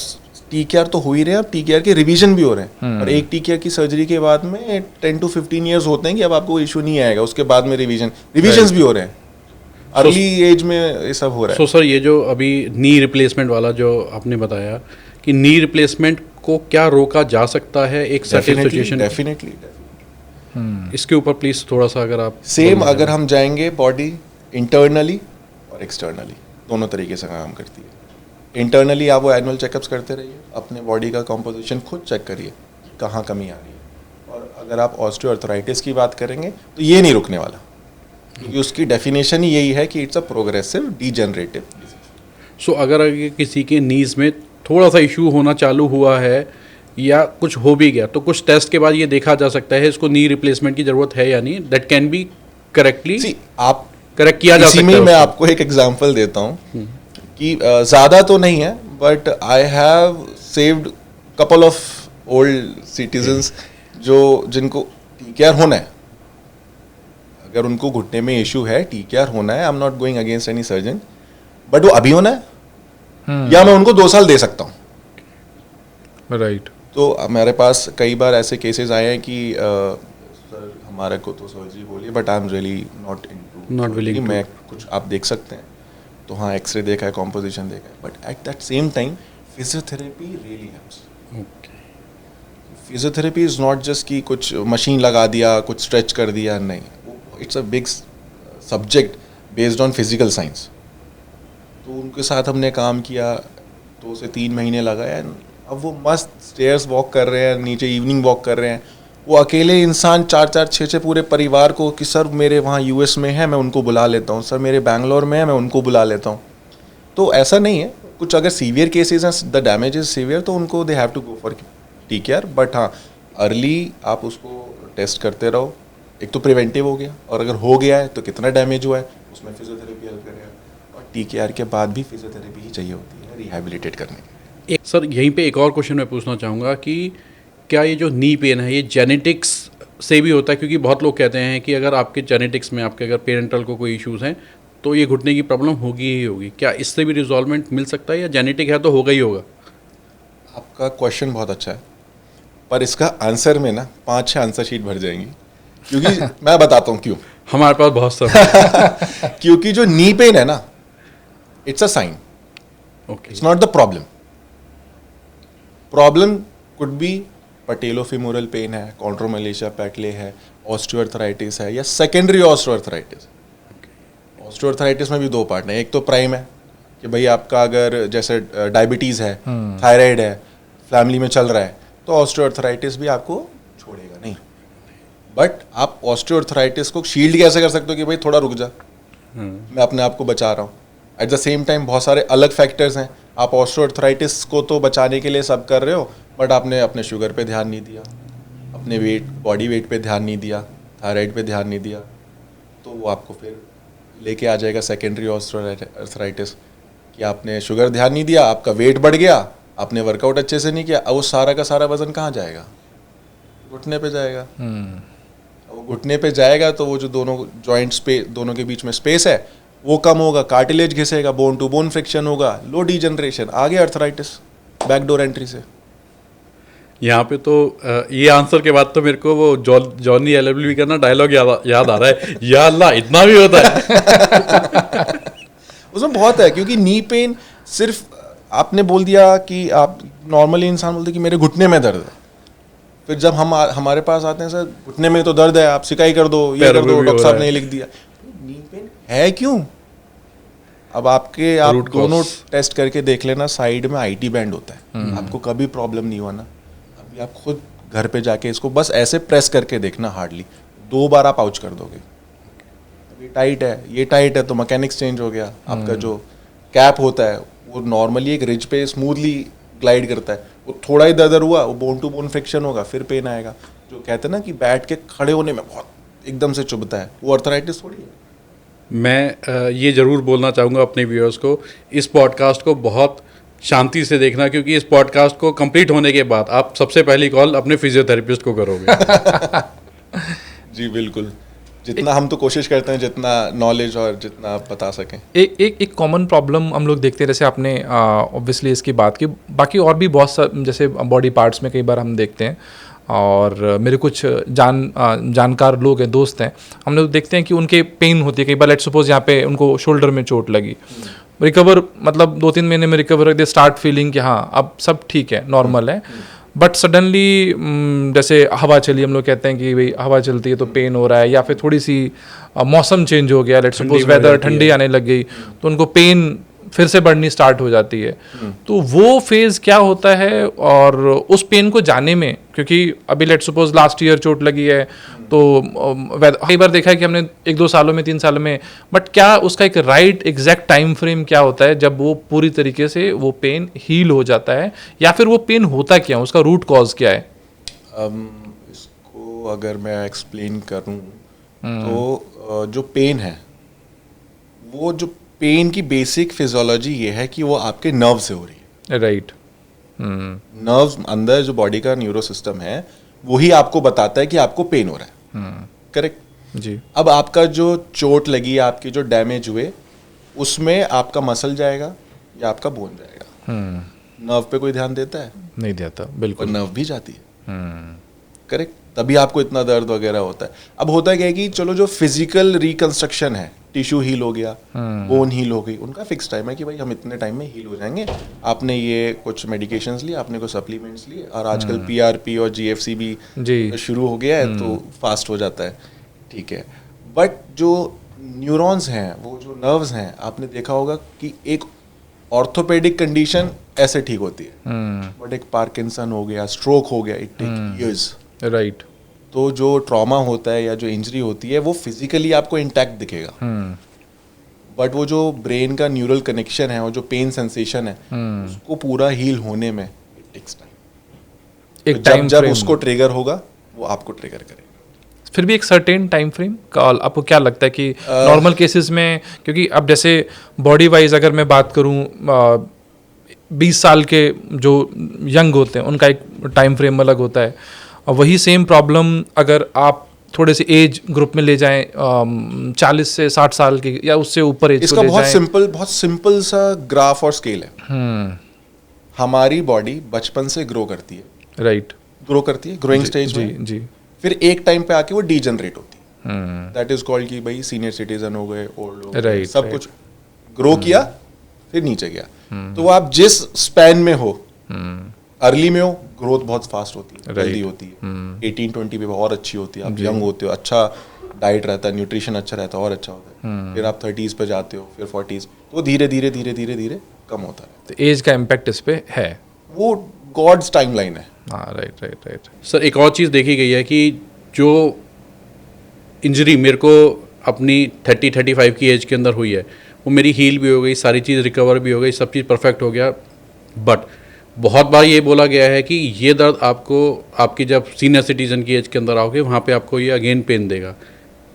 टीकेआर तो हो ही रहे हैं, अब टीकेआर के रिवीजन भी हो रहे हैं, और एक टीकेआर की सर्जरी के बाद में 10 to 15 ईयर्स होते हैं कि अब आपको इशू नहीं आएगा, उसके बाद में रिवीजन्स भी हो रहे हैं, अर्ली एज में ये सब हो रहा है। सो सर ये जो अभी नी रिप्लेसमेंट वाला जो आपने बताया कि नी रिप्लेसमेंट को क्या रोका जा सकता है एक सर्टेन सिचुएशन? डेफिनेटली इसके ऊपर प्लीज थोड़ा सा अगर आप सेम अगर हम जाएंगे, बॉडी इंटरनली और एक्सटर्नली दोनों तरीके से काम करती है। इंटरनली आप वो एनुअल चेकअप्स करते रहिए, अपने बॉडी का कॉम्पोजिशन खुद चेक करिए कहाँ कमी आ रही है। और अगर आप ऑस्टियोआर्थराइटिस की बात करेंगे तो ये नहीं रुकने वाला, क्योंकि उसकी डेफिनेशन ही यही है कि it's a progressive degenerative disease. So अगर किसी के नीज में थोड़ा सा इशू होना चालू हुआ है या कुछ हो भी गया, तो कुछ टेस्ट के बाद ये देखा जा सकता है इसको नी रिप्लेसमेंट की जरूरत है या नहीं? दैट कैन बी करेक्टली आप करेक्ट किया जा सकता है। मैं आपको एक एग्जांपल देता हूँ कि ज़्यादा तो नहीं है, but I have saved couple of old citizens जिनको टीकेआर होना है। अगर उनको घुटने में इशू है, टीकेआर होना है, I am not going against any surgeon, but वो अभी होना है या मैं उनको 2 साल दे सकता हूँ। राइट। तो हमारे पास कई बार ऐसे केसेस आए हैं कि सर हमारे को तो सर्जरी बोलिए, but I am really not willing, मैं कुछ आप देख सकते हैं, तो हाँ एक्सरे देखा है, कॉम्पोजिशन देखा है, but at that same time physiotherapy really helps. Physiotherapy is not just कि कुछ मशीन लगा दिया, कुछ स्ट्रेच कर दिया, नहीं, वो it's a big subject based on physical science. तो उनके साथ हमने काम किया, 2 से 3 महीने लगाया। अब वो मस्त स्टेयर्स वॉक कर रहे हैं, नीचे इवनिंग वॉक कर रहे हैं। वो अकेले इंसान 4-4, 6-6 पूरे परिवार को कि सर मेरे वहाँ यूएस में है मैं उनको बुला लेता हूँ, सर मेरे बैंगलोर में है मैं उनको बुला लेता हूँ। तो ऐसा नहीं है, कुछ अगर सीवियर केसेस हैं, द डैमेज इज सीवियर, तो उनको they have to go for TKR। But हाँ, अर्ली आप उसको टेस्ट करते रहो। एक तो प्रिवेंटिव हो गया, और अगर हो गया है तो कितना डैमेज हुआ है उसमें फिजियोथेरेपी हेल्प करेगा। और TKR के बाद भी फिजियोथेरेपी ही चाहिए होती है रिहैबिलिटेट करने के। एक सर यहीं पे एक और क्वेश्चन मैं पूछना चाहूँगा कि क्या ये जो नी पेन है ये जेनेटिक्स से भी होता है? क्योंकि बहुत लोग कहते हैं कि अगर आपके जेनेटिक्स में आपके अगर पेरेंटल को कोई इश्यूज़ हैं तो ये घुटने की प्रॉब्लम होगी ही होगी। क्या इससे भी रिजॉल्वमेंट मिल सकता है, या जेनेटिक है तो होगा ही होगा? आपका क्वेश्चन बहुत अच्छा है, पर इसका आंसर में ना 5-6 आंसर शीट भर जाएंगी, क्योंकि मैं बताता हूँ क्यों। हमारे पास बहुत सब क्योंकि जो नी पेन है ना, it's a sign, okay. It's not the problem. Problem could be patellofemoral pain है, कॉन्ड्रोमलेशिया पैक्ले है, ऑस्टियोआर्थराइटिस है, या सेकेंडरी ऑस्टियोआर्थराइटिस। ऑस्टियोआर्थराइटिस में भी 2 पार्ट हैं। एक तो प्राइम है कि भाई आपका अगर जैसे डायबिटीज़ है, थायराइड है, फैमिली में चल रहा है, तो ऑस्टियोआर्थराइटिस भी आपको छोड़ेगा नहीं। बट आप ऑस्टियोआर्थराइटिस को शील्ड कैसे कर सकते हो कि भाई थोड़ा रुक जा, मैं अपने आप को बचा रहा हूँ। एट द सेम टाइम बहुत सारे अलग फैक्टर्स हैं। आप ऑस्टियोआर्थराइटिस को तो बचाने के लिए सब कर रहे हो, बट आपने अपने शुगर पे ध्यान नहीं दिया, अपने बॉडी वेट पे ध्यान नहीं दिया, थायराइड पे ध्यान नहीं दिया, तो वो आपको फिर लेके आ जाएगा सेकेंडरी ऑस्टियोआर्थराइटिस कि आपने शुगर ध्यान नहीं दिया, आपका वेट बढ़ गया, आपने वर्कआउट अच्छे से नहीं किया, अब वो सारा का सारा वजन कहाँ जाएगा? घुटने पे जाएगा। वो घुटने पे जाएगा तो वो जो दोनों जॉइंट्स पे दोनों के बीच में स्पेस है वो कम होगा, कार्टिलेज घिसेगा, बोन टू बोन फ्रिक्शन होगा, लो डिजनरेशन, आगे अर्थराइटिस बैकडोर एंट्री से। यहाँ पे तो ये आंसर के बाद तो मेरे को वो जॉनी LLB का ना डायलॉग याद आ रहा है, या अल्लाह इतना भी होता है। उसमें बहुत है, क्योंकि नी पेन सिर्फ आपने बोल दिया कि आप नॉर्मली इंसान बोलते कि मेरे घुटने में दर्द है, फिर जब हमारे पास आते हैं सर घुटने में तो दर्द है, आप सिकाई कर दो, ये कर दो, डॉक्टर साहब ने लिख दिया। नी पेन है क्यों? अब आप दोनों टेस्ट करके देख लेना, साइड में IT बैंड होता है, आपको कभी प्रॉब्लम नहीं हुआ ना। अभी आप खुद घर पे जाके इसको बस ऐसे प्रेस करके देखना, हार्डली 2 बार आप आउच कर दोगे। अभी टाइट है, ये टाइट है तो मैकेनिक्स चेंज हो गया। आपका जो कैप होता है वो नॉर्मली एक रिज पे स्मूथली ग्लाइड करता है, वो थोड़ा ही दर्द हुआ, वो बोन टू बोन फ्रिक्शन होगा, फिर पेन आएगा। जो कहते हैं ना कि बैठ के खड़े होने में बहुत एकदम से चुभता है, वो अर्थराइटिस थोड़ी है। मैं ये ज़रूर बोलना चाहूँगा अपने व्यूअर्स को, इस पॉडकास्ट को बहुत शांति से देखना, क्योंकि इस पॉडकास्ट को कंप्लीट होने के बाद आप सबसे पहली कॉल अपने फिजियोथेरेपिस्ट को करोगे। जी बिल्कुल, जितना हम तो कोशिश करते हैं, जितना नॉलेज और जितना आप बता सकें। एक कॉमन प्रॉब्लम हम लोग देखते हैं, जैसे आपने ऑब्वियसली इसकी बात की, बाकी और भी बहुत सा जैसे बॉडी पार्ट्स में कई बार हम देखते हैं, और मेरे कुछ जानकार लोग हैं, दोस्त हैं, हम लोग देखते हैं कि उनके पेन होती है कई बार। लेट सपोज यहाँ पे उनको शोल्डर में चोट लगी, रिकवर मतलब 2-3 महीने में रिकवर, दे स्टार्ट फीलिंग कि हाँ अब सब ठीक है, नॉर्मल है। बट सडनली जैसे हवा चली, हम लोग कहते हैं कि भाई हवा चलती है तो पेन हो रहा है, या फिर थोड़ी सी मौसम चेंज हो गया, लेट सपोज वेदर ठंडी आने लग गई, तो उनको पेन फिर से बढ़नी स्टार्ट हो जाती है। तो वो फेज़ क्या होता है, और उस पेन को जाने में, क्योंकि अभी लेट सपोज लास्ट ईयर चोट लगी है, तो कई बार देखा है कि हमने 1-2 सालों में, 3 सालों में, बट क्या उसका एक राइट एग्जैक्ट टाइम फ्रेम क्या होता है जब वो पूरी तरीके से वो पेन हील हो जाता है, या फिर वो पेन होता क्या, उसका रूट कॉज क्या है? इसको अगर मैं एक्सप्लेन करूं तो जो पेन है, वो जो पेन की बेसिक फिजियोलॉजी ये है कि वो आपके नर्व से हो रही है। राइट। नर्व अंदर जो बॉडी का न्यूरो सिस्टम है वही आपको बताता है कि आपको पेन हो रहा है। करेक्ट जी। अब आपका जो चोट लगी, आपकी जो डैमेज हुए, उसमें आपका मसल जाएगा या आपका बोन जाएगा। नर्व पे कोई ध्यान देता है? नहीं देता, बिल्कुल। नर्व भी जाती है। करेक्ट, तभी आपको इतना दर्द वगैरह होता है। अब होता क्या है कि चलो जो फिजिकल रिकंस्ट्रक्शन है, टिश्यू हील हो गया, बोन हील हो गई, उनका फिक्स टाइम है कि भाई हम इतने टाइम में हील हो जाएंगे। आपने ये कुछ मेडिकेशंस लिए, आपने कुछ सप्लीमेंट्स लिए, और आजकल PRP और GFC भी शुरू हो गया है, तो फास्ट हो जाता है। ठीक है, बट जो न्यूरॉन्स हैं, वो जो नर्व्स हैं, आपने देखा होगा कि एक ऑर्थोपेडिक कंडीशन ऐसे ठीक होती है, बट एक पार्किंसन हो गया, स्ट्रोक हो गया, इट टेक इयर्स। राइट। तो जो ट्रॉमा होता है या जो इंजरी होती है वो फिजिकली आपको इंटैक्ट दिखेगा, बट वो जो ब्रेन का न्यूरल कनेक्शन है और जो पेन सेंसेशन है उसको पूरा हील होने में इट टेक्स टाइम। एक जब टाइम जब उसको ट्रिगर होगा वो आपको ट्रिगर करेगा। फिर भी एक सर्टेन टाइम फ्रेम का आपको क्या लगता है कि नॉर्मल केसेस में, क्योंकि अब जैसे बॉडी वाइज अगर मैं बात करूं 20 साल के जो यंग होते हैं उनका एक टाइम फ्रेम अलग होता है, और वही सेम प्रॉब्लम अगर आप थोड़े से एज ग्रुप में ले जाएं 40 से 60 साल के या उससे ऊपर एज इसका को ले जाएं। बहुत सिंपल सा ग्राफ और स्केल है। हमारी बॉडी बचपन से ग्रो करती है, राइट। ग्रो करती है ग्रोइंग स्टेज में, जी। फिर एक टाइम पे आके वो डीजनरेट होती है। दैट इज कॉल्ड कि भाई सीनियर सिटीजन हो गए, ओल्ड हो गए, Right, सब right. कुछ ग्रो किया फिर नीचे गया। तो वो आप जिस स्पैन में हो, अर्ली में हो, ग्रोथ बहुत फास्ट होती है, Right. जल्दी होती है, 18-20 पे बहुत अच्छी होती है, आप यंग होते हो, अच्छा डाइट रहता है, न्यूट्रिशन अच्छा रहता है और अच्छा होता है, फिर आप 30s पे जाते हो, फिर 40s, तो धीरे धीरे धीरे धीरे धीरे कम होता है। तो एज का इम्पैक्ट इस पे है। वो गॉड्स टाइमलाइन है। हाँ, राइट। सर एक और चीज़ देखी गई है कि जो इंजरी मेरे को अपनी 30-35 की एज के अंदर हुई है वो मेरी हील भी हो गई, सारी चीज़ रिकवर भी हो गई, सब चीज़ परफेक्ट हो गया, बट बहुत बार ये बोला गया है कि ये दर्द आपको आपकी जब सीनियर सिटीजन की एज के अंदर आओगे वहाँ पे आपको ये अगेन पेन देगा।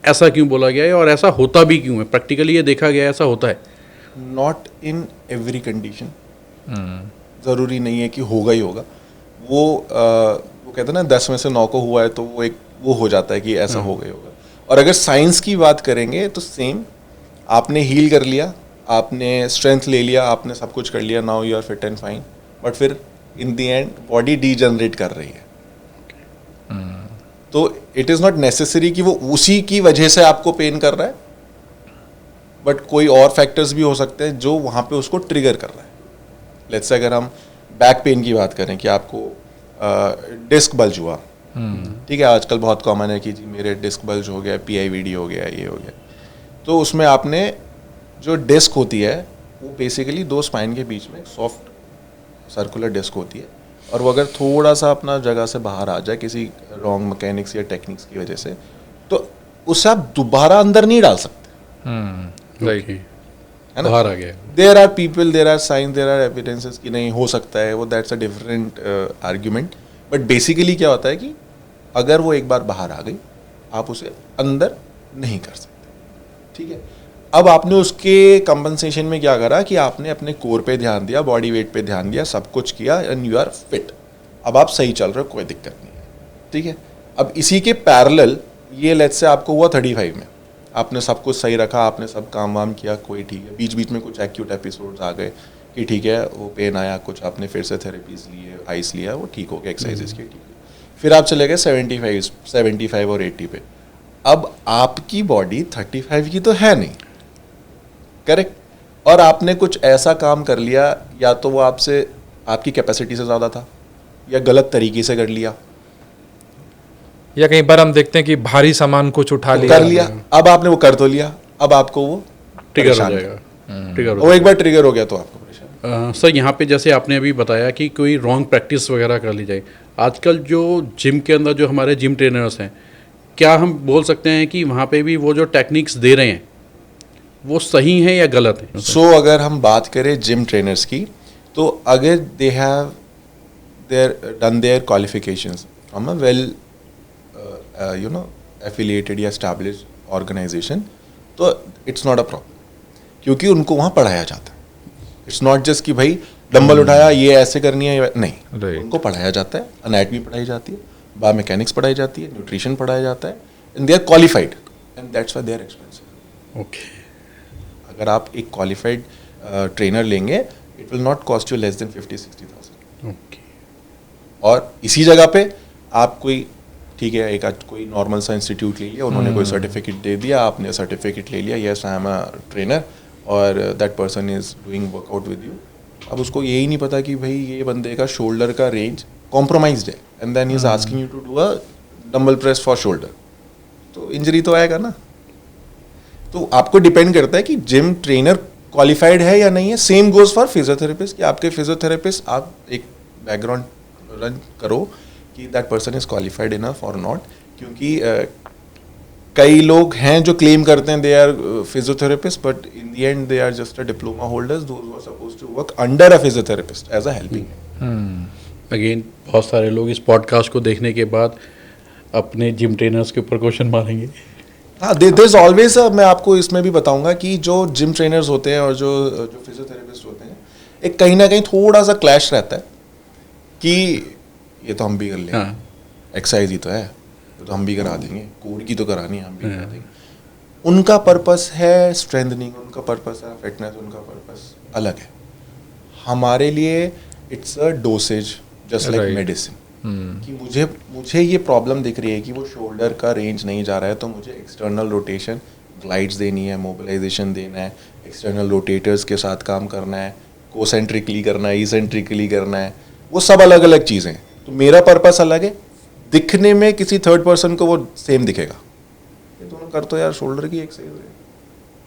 ऐसा क्यों बोला गया है और ऐसा होता भी क्यों है? प्रैक्टिकली ये देखा गया है ऐसा होता है? नॉट इन एवरी कंडीशन, ज़रूरी नहीं है कि होगा ही होगा। वो कहते हैं ना 10 में से 9 को हुआ है तो वो हो जाता है कि ऐसा होगा ही होगा। और अगर साइंस की बात करेंगे तो सेम, आपने हील कर लिया, आपने स्ट्रेंथ ले लिया, आपने सब कुछ कर लिया, now you are fit and fine, but फिर in the end body degenerate कर रही है। तो इट इज़ नॉट नेसेसरी कि वो उसी की वजह से आपको पेन कर रहा है, बट कोई और फैक्टर्स भी हो सकते हैं जो वहाँ पे उसको ट्रिगर कर रहा है। लेट्स से अगर हम बैक पेन की बात करें कि आपको डिस्क बल्ज हुआ, ठीक है, आजकल बहुत कॉमन है कि जी मेरे डिस्क बल्ज हो गया, PIVD हो गया, ये हो गया, तो उसमें आपने जो डिस्क होती है वो बेसिकली 2 स्पाइन के बीच में सॉफ्ट सर्कुलर डिस्क होती है, और वो अगर थोड़ा सा अपना जगह से बाहर आ जाए किसी रॉन्ग मैकेनिक्स या टेक्निक्स की वजह से, तो उसे आप दोबारा अंदर नहीं डाल सकते। राइट। है ना? बाहर आ गया। There are people, there are science, there are evidences कि नहीं हो सकता है वो, that's a different argument, but basically क्या होता है कि अगर वो एक बार बाहर आ गई आप उसे अंदर नहीं कर सकते। ठीक है, अब आपने उसके कंपनसेशन में क्या करा कि आपने अपने कोर पे ध्यान दिया, बॉडी वेट पे ध्यान दिया, सब कुछ किया, एंड यू आर फिट, अब आप सही चल रहे हो, कोई दिक्कत नहीं है। ठीक है, अब इसी के पैरेलल ये लेट्स से आपको हुआ 35 में, आपने सब कुछ सही रखा, आपने सब काम वाम किया, कोई ठीक है, बीच बीच में कुछ एक्यूट एपिसोड्स आ गए कि ठीक है वो पेन आया, कुछ आपने फिर से थेरेपीज लिए, आइस लिया, वो ठीक हो गया, एक्सरसाइजेस की, ठीक है, फिर आप चले गए 75 और 80 पे। अब आपकी बॉडी 35 की तो है नहीं, करेक्ट, और आपने कुछ ऐसा काम कर लिया, या तो वो आपसे आपकी कैपेसिटी से ज़्यादा था, या गलत तरीके से कर लिया, या कहीं पर हम देखते हैं कि भारी सामान कुछ उठा तो लिया, कर लिया, अब आपने वो कर तो लिया, अब आपको वो ट्रिगर हो परेशान जाएगा, कर- ट्रिगर हो वो एक बार ट्रिगर हो गया तो आपको परेशान। सर यहाँ पे जैसे आपने अभी बताया कि कोई रॉन्ग प्रैक्टिस वगैरह कर ली जाए, आजकल जो जिम के अंदर जो हमारे जिम ट्रेनर्स हैं, क्या हम बोल सकते हैं कि वहाँ पे भी वो जो टेक्निक्स दे रहे हैं वो सही है या गलत है? सो अगर हम बात करें जिम ट्रेनर्स की, तो अगर they have their done their qualifications from a well affiliated या एस्टैब्लिश्ड ऑर्गेनाइजेशन, तो इट्स नॉट अ प्रॉब्लम, क्योंकि उनको वहाँ पढ़ाया जाता है। इट्स नॉट जस्ट कि भाई डंबल उठाया, ये ऐसे करनी है, नहीं, Right. उनको पढ़ाया जाता है, एनाटॉमी पढ़ाई जाती है, बायोमैकेनिक्स पढ़ाई जाती है, न्यूट्रिशन पढ़ाया जाता है, and they are qualified, and that's why they are expensive. Okay, अगर आप एक क्वालिफाइड ट्रेनर लेंगे, it will not cost you less than 50-60,000। ओके, और इसी जगह पे आप कोई, ठीक है, एक कोई नॉर्मल सा इंस्टीट्यूट ले लिया, उन्होंने कोई सर्टिफिकेट दे दिया, आपने सर्टिफिकेट ले लिया, yes I am a trainer, और that person is doing workout with you. अब उसको यही नहीं पता कि भाई ये बंदे का शोल्डर का रेंज कॉम्प्रोमाइज्ड है, and then he is asking you to do a dumbbell press for shoulder, तो इंजरी तो आएगा ना। तो आपको डिपेंड करता है कि जिम ट्रेनर क्वालिफाइड है या नहीं है. सेम गोज फॉर फिजियोथेरेपिस्ट कि आपके फिजियोथेरेपिस्ट आप एक बैकग्राउंड रन करो कि that person is qualified enough और नॉट. क्योंकि कई लोग हैं जो क्लेम करते हैं they are physiotherapist but in the end they are just a diploma holders those who are supposed to work under a physiotherapist as a helping. Again बहुत सारे लोग इस पॉडकास्ट को देखने के बाद अपने जिम ट्रेनर्स के ऊपर क्वेश्चन मारेंगे. हाँ, देयर इज ऑलवेज मैं आपको इसमें भी बताऊंगा कि जो जिम ट्रेनर्स होते हैं और जो फिजियोथेरेपिस्ट होते हैं एक कहीं ना कहीं थोड़ा सा क्लैश रहता है कि ये तो हम भी कर लेंगे. हाँ. एक्सरसाइज ही तो है तो हम भी करा देंगे. कोर की तो करानी है हम भी करा देंगे. उनका पर्पस है स्ट्रेंथनिंग, उनका पर्पस है फिटनेस, उनका पर्पस अलग है. हमारे लिए it's a dosage just like medicine. कि मुझे ये प्रॉब्लम दिख रही है कि वो शोल्डर का रेंज नहीं जा रहा है तो मुझे एक्सटर्नल रोटेशन ग्लाइड्स देनी है, मोबिलाइजेशन देना है, एक्सटर्नल रोटेटर्स के साथ काम करना है, कोसेंट्रिकली करना है, इसेंट्रिकली करना है. वो सब अलग अलग चीज़ें हैं. तो मेरा पर्पस अलग है. दिखने में किसी थर्ड पर्सन को वो सेम दिखेगा. ये दोनों कर तो यार शोल्डर की एक्सरसाइज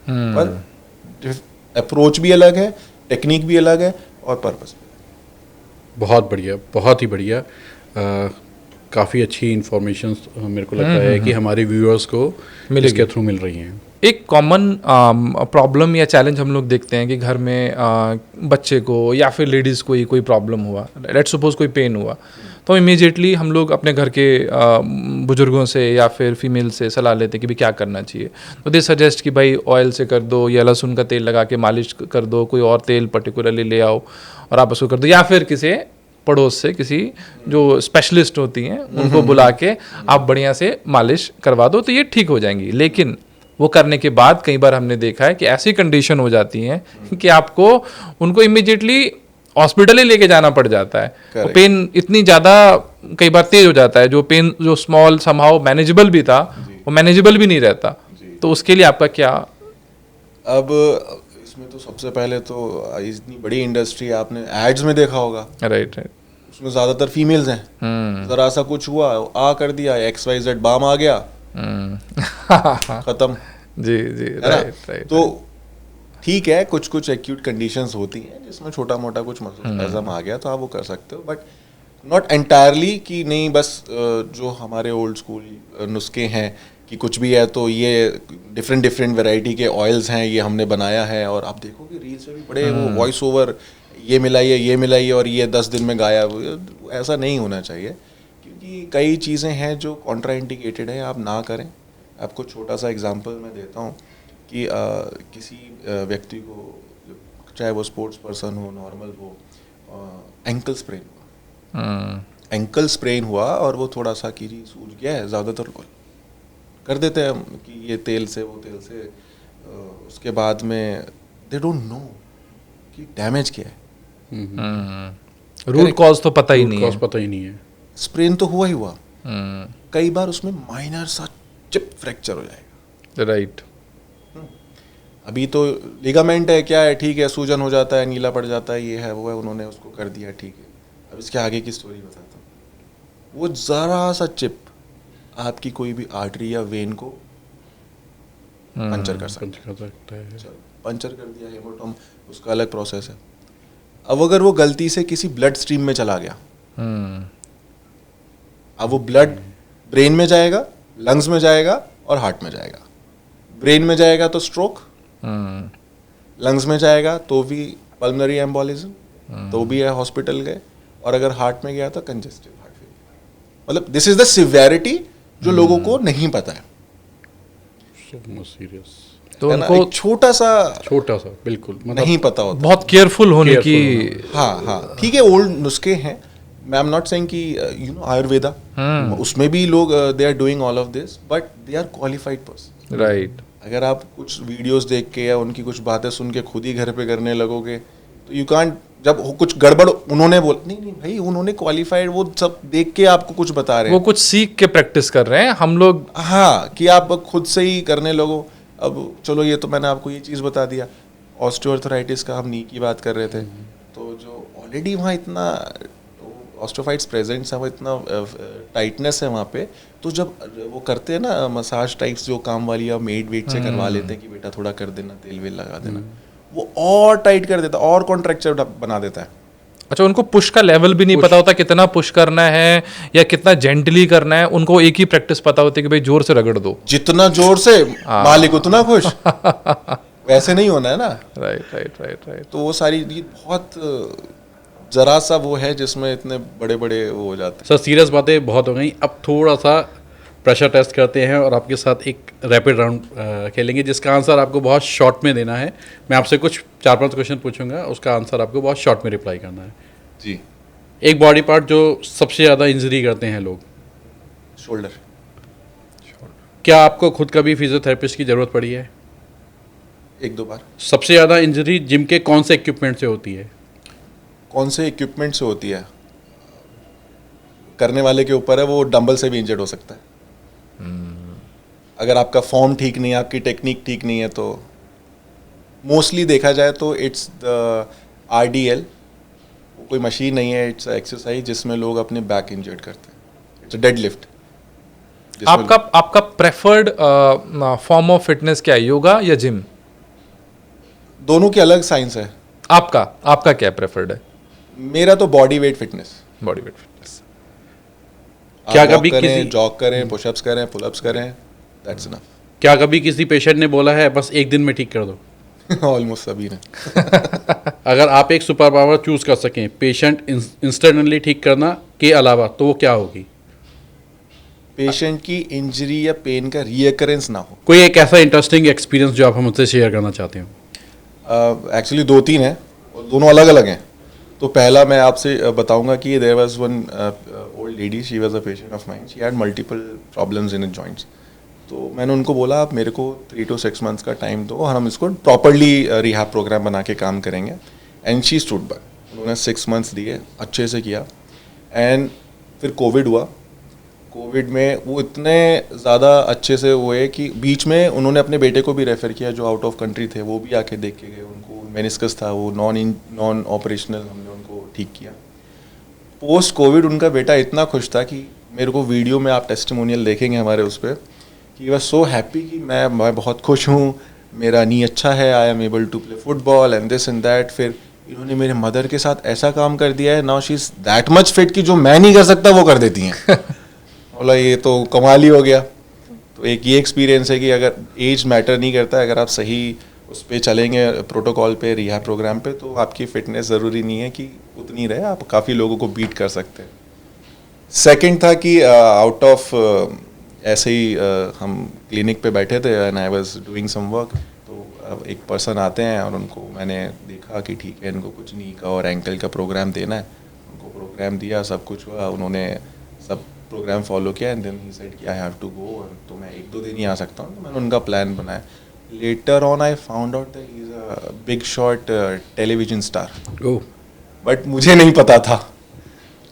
है पर अप्रोच भी अलग है, टेक्निक भी अलग है और पर्पस भी. बहुत बढ़िया, बहुत ही बढ़िया. काफ़ी अच्छी इन्फॉर्मेशन मेरे को लगता है कि हमारे व्यूअर्स को इसके थ्रू मिल रही हैं. एक कॉमन प्रॉब्लम या चैलेंज हम लोग देखते हैं कि घर में बच्चे को या फिर लेडीज़ को ही कोई प्रॉब्लम हुआ, लेट्स सपोज कोई पेन हुआ, तो इमीडिएटली हम लोग अपने घर के बुजुर्गों से या फिर फीमेल से सलाह लेते हैं कि भाई क्या करना चाहिए. तो दे सजेस्ट कि भाई ऑयल से कर दो या लहसुन का तेल लगा के मालिश कर दो, कोई और तेल पर्टिकुलरली ले आओ और आप उसको कर दो, या फिर किसी पड़ोस से किसी जो स्पेशलिस्ट होती हैं उनको बुला के आप बढ़िया से मालिश करवा दो तो ये ठीक हो जाएंगी. लेकिन वो करने के बाद कई बार हमने देखा है कि ऐसी कंडीशन हो जाती है कि आपको उनको इमीडिएटली हॉस्पिटल ही लेके जाना पड़ जाता है. तो पेन इतनी ज़्यादा कई बार तेज हो जाता है, जो पेन जो स्मॉल समहाउ मैनेजेबल भी था वो मैनेजेबल भी नहीं रहता. तो उसके लिए आपका क्या? अब इसमें तो सबसे पहले तो इतनी बड़ी इंडस्ट्री आपने एड्स में देखा होगा. राइट. उसमें ज़्यादातर फीमेल्स हैं. ज़रा सा कुछ हुआ आ कर दिया, XYZ बाम आ गया, खत्म. जी जी. राइट. तो ठीक है, कुछ कुछ एक्यूट कंडीशंस होती हैं जिसमें छोटा मोटा कुछ मसला आ गया तो आप वो कर सकते हो, बट नॉट एंटायरली कि नहीं बस जो हमारे ओल्ड स्कूल नुस्खे हैं कि कुछ भी है तो ये डिफरेंट वैरायटी के ऑयल्स हैं ये हमने बनाया है. और आप देखोगे रील्स में भी बड़े वो वॉइस ओवर ये मिलाइए और ये 10 दिन में गायब. ऐसा नहीं होना चाहिए क्योंकि कई चीज़ें हैं जो कॉन्ट्राइंडिकेटेड है, आप ना करें. आपको छोटा सा एग्जांपल मैं देता हूँ कि किसी व्यक्ति को चाहे वो स्पोर्ट्स पर्सन हो, नॉर्मल हो, एंकल स्प्रेन हुआ. एंकल स्प्रेन हुआ और वो थोड़ा सा कि सूज गया है, ज़्यादातर कर देते हैं कि ये तेल से वो तेल से. उसके बाद में दे डोंट नो कि डैमेज क्या है. रूट कॉज तो पता ही नहीं है. स्प्रेन तो हुआ ही हुआ. कई बार उसमें माइनर सा चिप फ्रैक्चर हो जाएगा. राइट. अभी तो लिगामेंट है, क्या है, ठीक है, सूजन हो जाता है, नीला पड़ जाता है, ये है वो है, उन्होंने उसको कर दिया, ठीक है. अब इसके आगे की स्टोरी बताता हूँ. वो ज़रा सा चिप आपकी कोई भी आर्टरी या वेन को पंचर कर सकता है. पंचर कर दिया, हेमोटॉम, उसका अलग प्रोसेस है. अब अगर वो गलती से किसी ब्लड स्ट्रीम में चला गया, अब वो ब्लड ब्रेन में जाएगा, लंग्स में जाएगा और हार्ट में जाएगा. ब्रेन में जाएगा तो स्ट्रोक, लंग्स में जाएगा तो भी पल्मोनरी एम्बोलिज्म, तो भी है हॉस्पिटल गए, और अगर हार्ट में गया तो कंजेस्टिव हार्ट फेलियर. मतलब दिस इज द सिवियरिटी जो लोगों को नहीं पता है. सीरियस. तो उनको छोटा सा बिल्कुल नहीं पता होता. बहुत केयरफुल होने की. हाँ, ठीक है, ओल्ड नुस्खे हैं. मैं एम नॉट सेइंग कि आयुर्वेदा उसमें भी लोग they are doing all of this, but they are qualified person. Right. अगर आप कुछ वीडियोस देख के या उनकी कुछ बातें सुन के खुद ही घर पे करने लगोगे तो यू कांट. जब कुछ गड़बड़ उन्होंने बोला, नहीं भाई, उन्होंने क्वालिफाइड, वो सब देख के आपको कुछ बता रहे हैं, वो कुछ सीख के प्रैक्टिस कर रहे हैं. हम लोग हाँ कि आप खुद से ही करने लगो. अब चलो ये तो मैंने आपको ये चीज़ बता दिया. ऑस्टियोआर्थराइटिस का हम नी की बात कर रहे थे, तो जो ऑलरेडी वहाँ इतना ऑस्टियोफाइट्स प्रेजेंट्स हैं, वो इतना टाइटनेस है वहाँ पे, तो जब वो करते हैं ना मसाज टाइप्स जो काम वाली या मेड वेट से करवा लेते हैं कि बेटा थोड़ा कर देना, तेल वेल लगा देना, वो और टाइट कर देता है और कॉन्ट्रैक्चर बना देता है। अच्छा, उनको पुश का लेवल भी नहीं पता होता, कितना पुश करना है या कितना जेंटली करना है, उनको एक ही प्रैक्टिस पता होती है कि भाई जोर से रगड़ दो, जितना जोर से मालिक उतना खुश। वैसे नहीं होना है ना। Right right right right. तो वो सारी ये बहुत जरा सा वो है जिसमें इतने बड़े बड़े वो हो जाते हैं। सर सीरियस बातें बहुत हो गई, अब थोड़ा सा प्रेशर टेस्ट करते हैं और आपके साथ एक रैपिड राउंड खेलेंगे जिसका आंसर आपको बहुत शॉर्ट में देना है। मैं आपसे कुछ 4-5 क्वेश्चन पूछूंगा, उसका आंसर आपको बहुत शॉर्ट में रिप्लाई करना है। जी। एक बॉडी पार्ट जो सबसे ज़्यादा इंजरी करते हैं लोग। शोल्डर। क्या आपको खुद कभी फिजियोथेरेपिस्ट की ज़रूरत पड़ी है? 1-2 बार। सबसे ज़्यादा इंजरी जिम के कौन से इक्विपमेंट से होती है? कौन से इक्विपमेंट से होती है करने वाले के ऊपर है, वो डंबल से भी इंजर्ड हो सकता है। अगर आपका फॉर्म ठीक नहीं है, आपकी टेक्निक ठीक नहीं है, तो मोस्टली देखा जाए तो इट्स द RDL, वो कोई मशीन नहीं है, इट्स एक्सरसाइज जिसमें लोग अपने बैक इंजर्ड करते हैं। It's dead lift. आपका प्रेफर्ड फॉर्म ऑफ फिटनेस क्या है, योगा या जिम? दोनों की अलग साइंस है। आपका क्या प्रेफर्ड है? मेरा तो body weight fitness. Body weight fitness. क्या कभी करें, जॉग करें, पुशअप्स करें, पुलअप्स करें, दैट्स इनफ। क्या कभी किसी पेशेंट ने बोला है बस एक दिन में ठीक कर दो? ऑलमोस्ट सभी ने। अगर आप एक सुपर पावर चूज कर सकें पेशेंट इंस्टेंटली ठीक करना के अलावा, तो वो क्या होगी? पेशेंट की इंजरी या पेन का रीअकरेंस ना हो। कोई एक ऐसा इंटरेस्टिंग एक्सपीरियंस जो आप हमसे शेयर करना चाहते हो? एक्चुअली 2-3 हैं और दोनों अलग अलग हैं। तो पहला मैं आपसे बताऊंगा कि there was one old lady, she was a patient of mine, she had multiple problems in joints. तो मैंने उनको बोला आप मेरे को 3 to 6 months का टाइम दो और हम इसको प्रॉपरली रिहैब प्रोग्राम बना के काम करेंगे। And she stood by. उन्होंने 6 months दिए, अच्छे से किया। एंड फिर कोविड हुआ। कोविड में वो इतने ज़्यादा अच्छे से हुए कि बीच में उन्होंने अपने बेटे को भी रेफ़र किया जो आउट ऑफ कंट्री थे, वो भी आके देख के गए। उनको मेनिस्कस था, वो नॉन ऑपरेशनल, हमने उनको ठीक किया। पोस्ट कोविड उनका बेटा इतना खुश था कि मेरे को वीडियो में आप टेस्टिमोनियल देखेंगे हमारे उस पर, कि वॉज सो हैप्पी कि मैं बहुत खुश हूँ, मेरा नी अच्छा है, I am able to play football and this and that. फिर इन्होंने मेरे मदर के साथ ऐसा काम कर दिया है, now she is that much fit कि जो मैं नहीं कर सकता वो कर देती हैं। बोला ये तो कमाल ही हो गया। तो एक ये एक्सपीरियंस है कि अगर एज मैटर नहीं करता, अगर आप सही उस पर चलेंगे, प्रोटोकॉल पे, रिहा प्रोग्राम पे, तो आपकी फ़िटनेस ज़रूरी नहीं है कि उतनी रहे, आप काफ़ी लोगों को बीट कर सकते हैं। सेकंड था कि आउट ऑफ ऐसे ही हम क्लिनिक पे बैठे थे and I was doing some work, तो एक पर्सन आते हैं और उनको मैंने देखा कि ठीक है इनको कुछ नी का और एंकल का प्रोग्राम देना है। उनको प्रोग्राम दिया, सब कुछ हुआ, उन्होंने सब प्रोग्राम फॉलो किया एंड देन ही सेड कि आई हैव टू गो, तो मैं 1-2 दिन ही आ सकता हूँ। तो मैंने उनका प्लान बनाया। Later on I found out that he is a big shot television star. Oh, but मुझे नहीं पता था।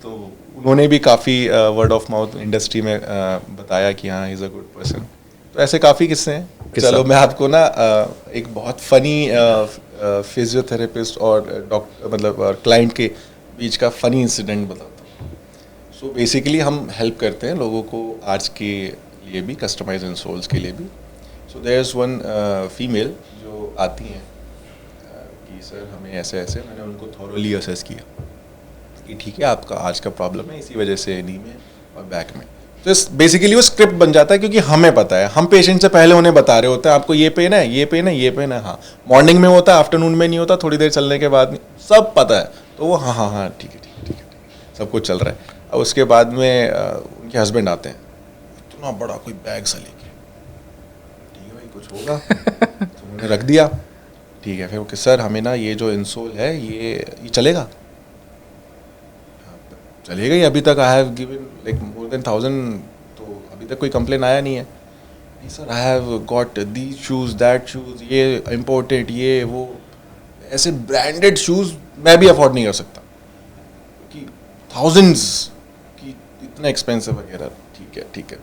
तो उन्होंने भी काफ़ी वर्ड ऑफ माउथ इंडस्ट्री में बताया कि हाँ he is a good person. तो ऐसे काफ़ी किस्से हैं। चलो मैं आपको ना एक बहुत फ़नी फिजियोथेरेपिस्ट और मतलब क्लाइंट के बीच का फ़नी इंसिडेंट बताता हूँ। सो बेसिकली हम हेल्प करते हैं लोगों को आर्ट्स के लिए भी, कस्टमाइज इंसोल्स के लिए भी। So there is one female जो आती हैं कि सर हमें ऐसे ऐसे, मैंने उनको थॉरोली असेस किया कि ठीक है आपका आज का प्रॉब्लम है इसी वजह से नी में और बैक में। तो बेसिकली वो स्क्रिप्ट बन जाता है क्योंकि हमें पता है, हम पेशेंट से पहले उन्हें बता रहे होते हैं आपको ये पेन है, ये पेन है, ये पेन है। हाँ, मॉर्निंग में होता है, आफ्टरनून में नहीं होता, थोड़ी देर चलने के बाद सब पता है। तो वो हाँ हाँ हाँ ठीक है ठीक है ठीक है, सब कुछ चल रहा है। और उसके बाद में उनके हस्बैंड आते हैं, इतना बड़ा कोई बैग सा लेके, ठीक है भाई कुछ होगा। तो उन्होंने रख दिया, ठीक है। फिर ओके सर हमें ना ये जो इंसोल है ये चलेगा? चलेगा ही, अभी तक I have given like more than 1000, तो अभी तक कोई कंप्लेन आया नहीं है। नहीं sir I have got these shoes, that shoes, ये इम्पोर्टेड, ये वो, ऐसे ब्रांडेड शूज़ मैं भी अफोर्ड नहीं कर सकता कि थाउजेंड्स की इतना एक्सपेंसिव वगैरह। ठीक है ठीक है,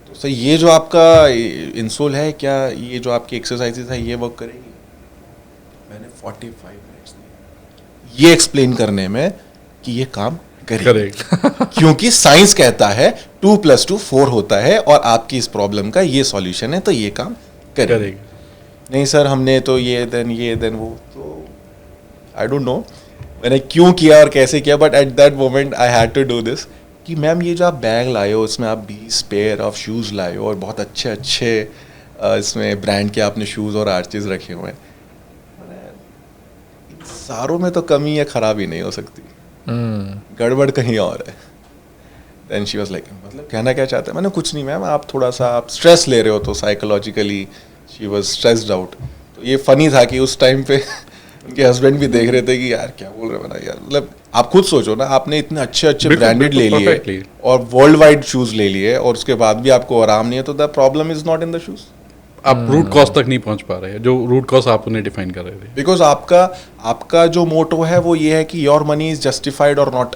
तो सर ये जो आपका इंसोल है, क्या ये जो आपकी एक्सरसाइजेज है ये वर्क करेगी? मैंने 45 मिनट्स दिए ये एक्सप्लेन करने में कि ये काम करेगी क्योंकि साइंस कहता है 2+2 4 होता है और आपकी इस प्रॉब्लम का ये सॉल्यूशन है, तो ये काम करेगी। नहीं सर हमने तो ये देन वो, तो आई डोंट नो मैंने क्यों किया और कैसे किया, but at that moment I had to do this कि मैम ये जो आप बैग लाए हो इसमें आप 20 पेयर ऑफ शूज़ लाए हो और बहुत अच्छे अच्छे इसमें ब्रांड के आपने शूज़ और आर्चेज रखे हुए हैं, सारों में तो कमी या खराबी नहीं हो सकती, गड़बड़ कहीं और है। देन शी वाज लाइक मतलब कहना क्या चाहते हैं? मैंने कुछ नहीं मैम, आप थोड़ा सा आप स्ट्रेस ले रहे हो तो psychologically she was stressed out. तो ये फनी था कि उस टाइम पे उनके हस्बैंड भी देख रहे थे कि यार क्या बोल रहे हैं यार, मतलब आप खुद सोचो ना, आपने इतने अच्छे अच्छे ब्रांडेड ले लिए और वर्ल्ड वाइड शूज ले लिए और उसके बाद भी आपको आराम नहीं है, तो the problem is not in the shoes. आप रूट कॉज तक नहीं पहुंच पा रहे हैं, जो रूट कॉज आप उन्हें डिफाइन कर रहे थे। बिकॉज आपका जो मोटो है वो ये है कि योर मनी इज जस्टिफाइड और नॉट।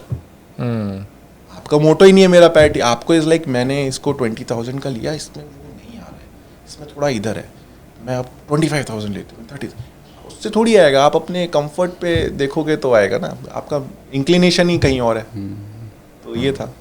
आपका मोटो ही नहीं है मेरा पैट, आपको इज लाइक मैंने इसको 20,000 का लिया, इसमें वो नहीं आ रहा है, इसमें थोड़ा इधर है, मैं अब 25,000 लेती हूँ 30, उससे थोड़ी आएगा। आप अपने कंफर्ट पे देखोगे तो आएगा ना, आपका इंक्लिनेशन ही कहीं और है। तो ये था।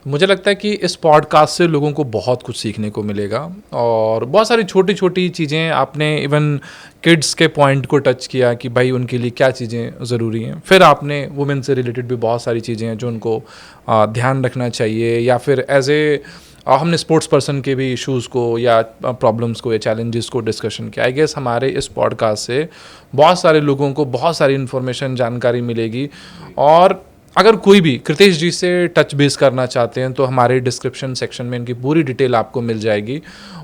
मुझे लगता है कि इस पॉडकास्ट से लोगों को बहुत कुछ सीखने को मिलेगा और बहुत सारी छोटी छोटी चीज़ें आपने इवन किड्स के पॉइंट को टच किया कि भाई उनके लिए क्या चीज़ें ज़रूरी हैं। फिर आपने वुमेन से रिलेटेड भी बहुत सारी चीज़ें हैं जो उनको ध्यान रखना चाहिए, या फिर एज ए हमने स्पोर्ट्स पर्सन के भी इश्यूज़ को या प्रॉब्लम्स को या चैलेंजेस को डिस्कशन किया। आई गेस हमारे इस पॉडकास्ट से बहुत सारे लोगों को बहुत सारी इन्फॉर्मेशन जानकारी मिलेगी। और अगर कोई भी कृतेश जी से टच बेस करना चाहते हैं तो हमारे डिस्क्रिप्शन सेक्शन में इनकी पूरी डिटेल आपको मिल जाएगी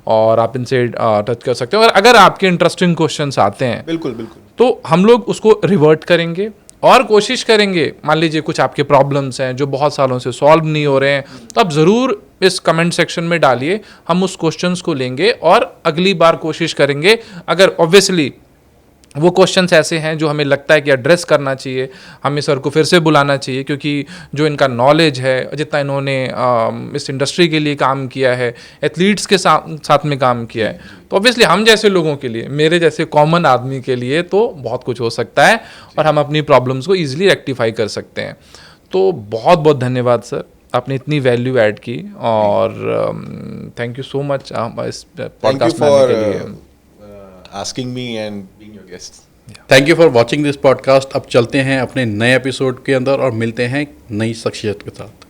और आप इनसे टच कर सकते हो। और अगर आपके इंटरेस्टिंग क्वेश्चंस आते हैं बिल्कुल तो हम लोग उसको रिवर्ट करेंगे और कोशिश करेंगे। मान लीजिए कुछ आपके प्रॉब्लम्स हैं जो बहुत सालों से सॉल्व नहीं हो रहे हैं, तो आप ज़रूर इस कमेंट सेक्शन में डालिए, हम उस क्वेश्चंस को लेंगे और अगली बार कोशिश करेंगे। अगर ऑब्वियसली वो क्वेश्चंस ऐसे हैं जो हमें लगता है कि एड्रेस करना चाहिए, हमें सर को फिर से बुलाना चाहिए, क्योंकि जो इनका नॉलेज है, जितना इन्होंने इस इंडस्ट्री के लिए काम किया है, एथलीट्स के साथ में काम किया है, तो ऑब्वियसली हम जैसे लोगों के लिए, मेरे जैसे कॉमन आदमी के लिए तो बहुत कुछ हो सकता है और हम अपनी प्रॉब्लम्स को ईजिली रेक्टिफाई कर सकते हैं। तो बहुत बहुत धन्यवाद सर, आपने इतनी वैल्यू ऐड की और थैंक यू सो मच इस पॉडकास्ट में आने के लिए। asking me and being your guest. Thank you for watching this podcast. अब चलते हैं अपने नए एपिसोड के अंदर और मिलते हैं नई शख्सियत के साथ।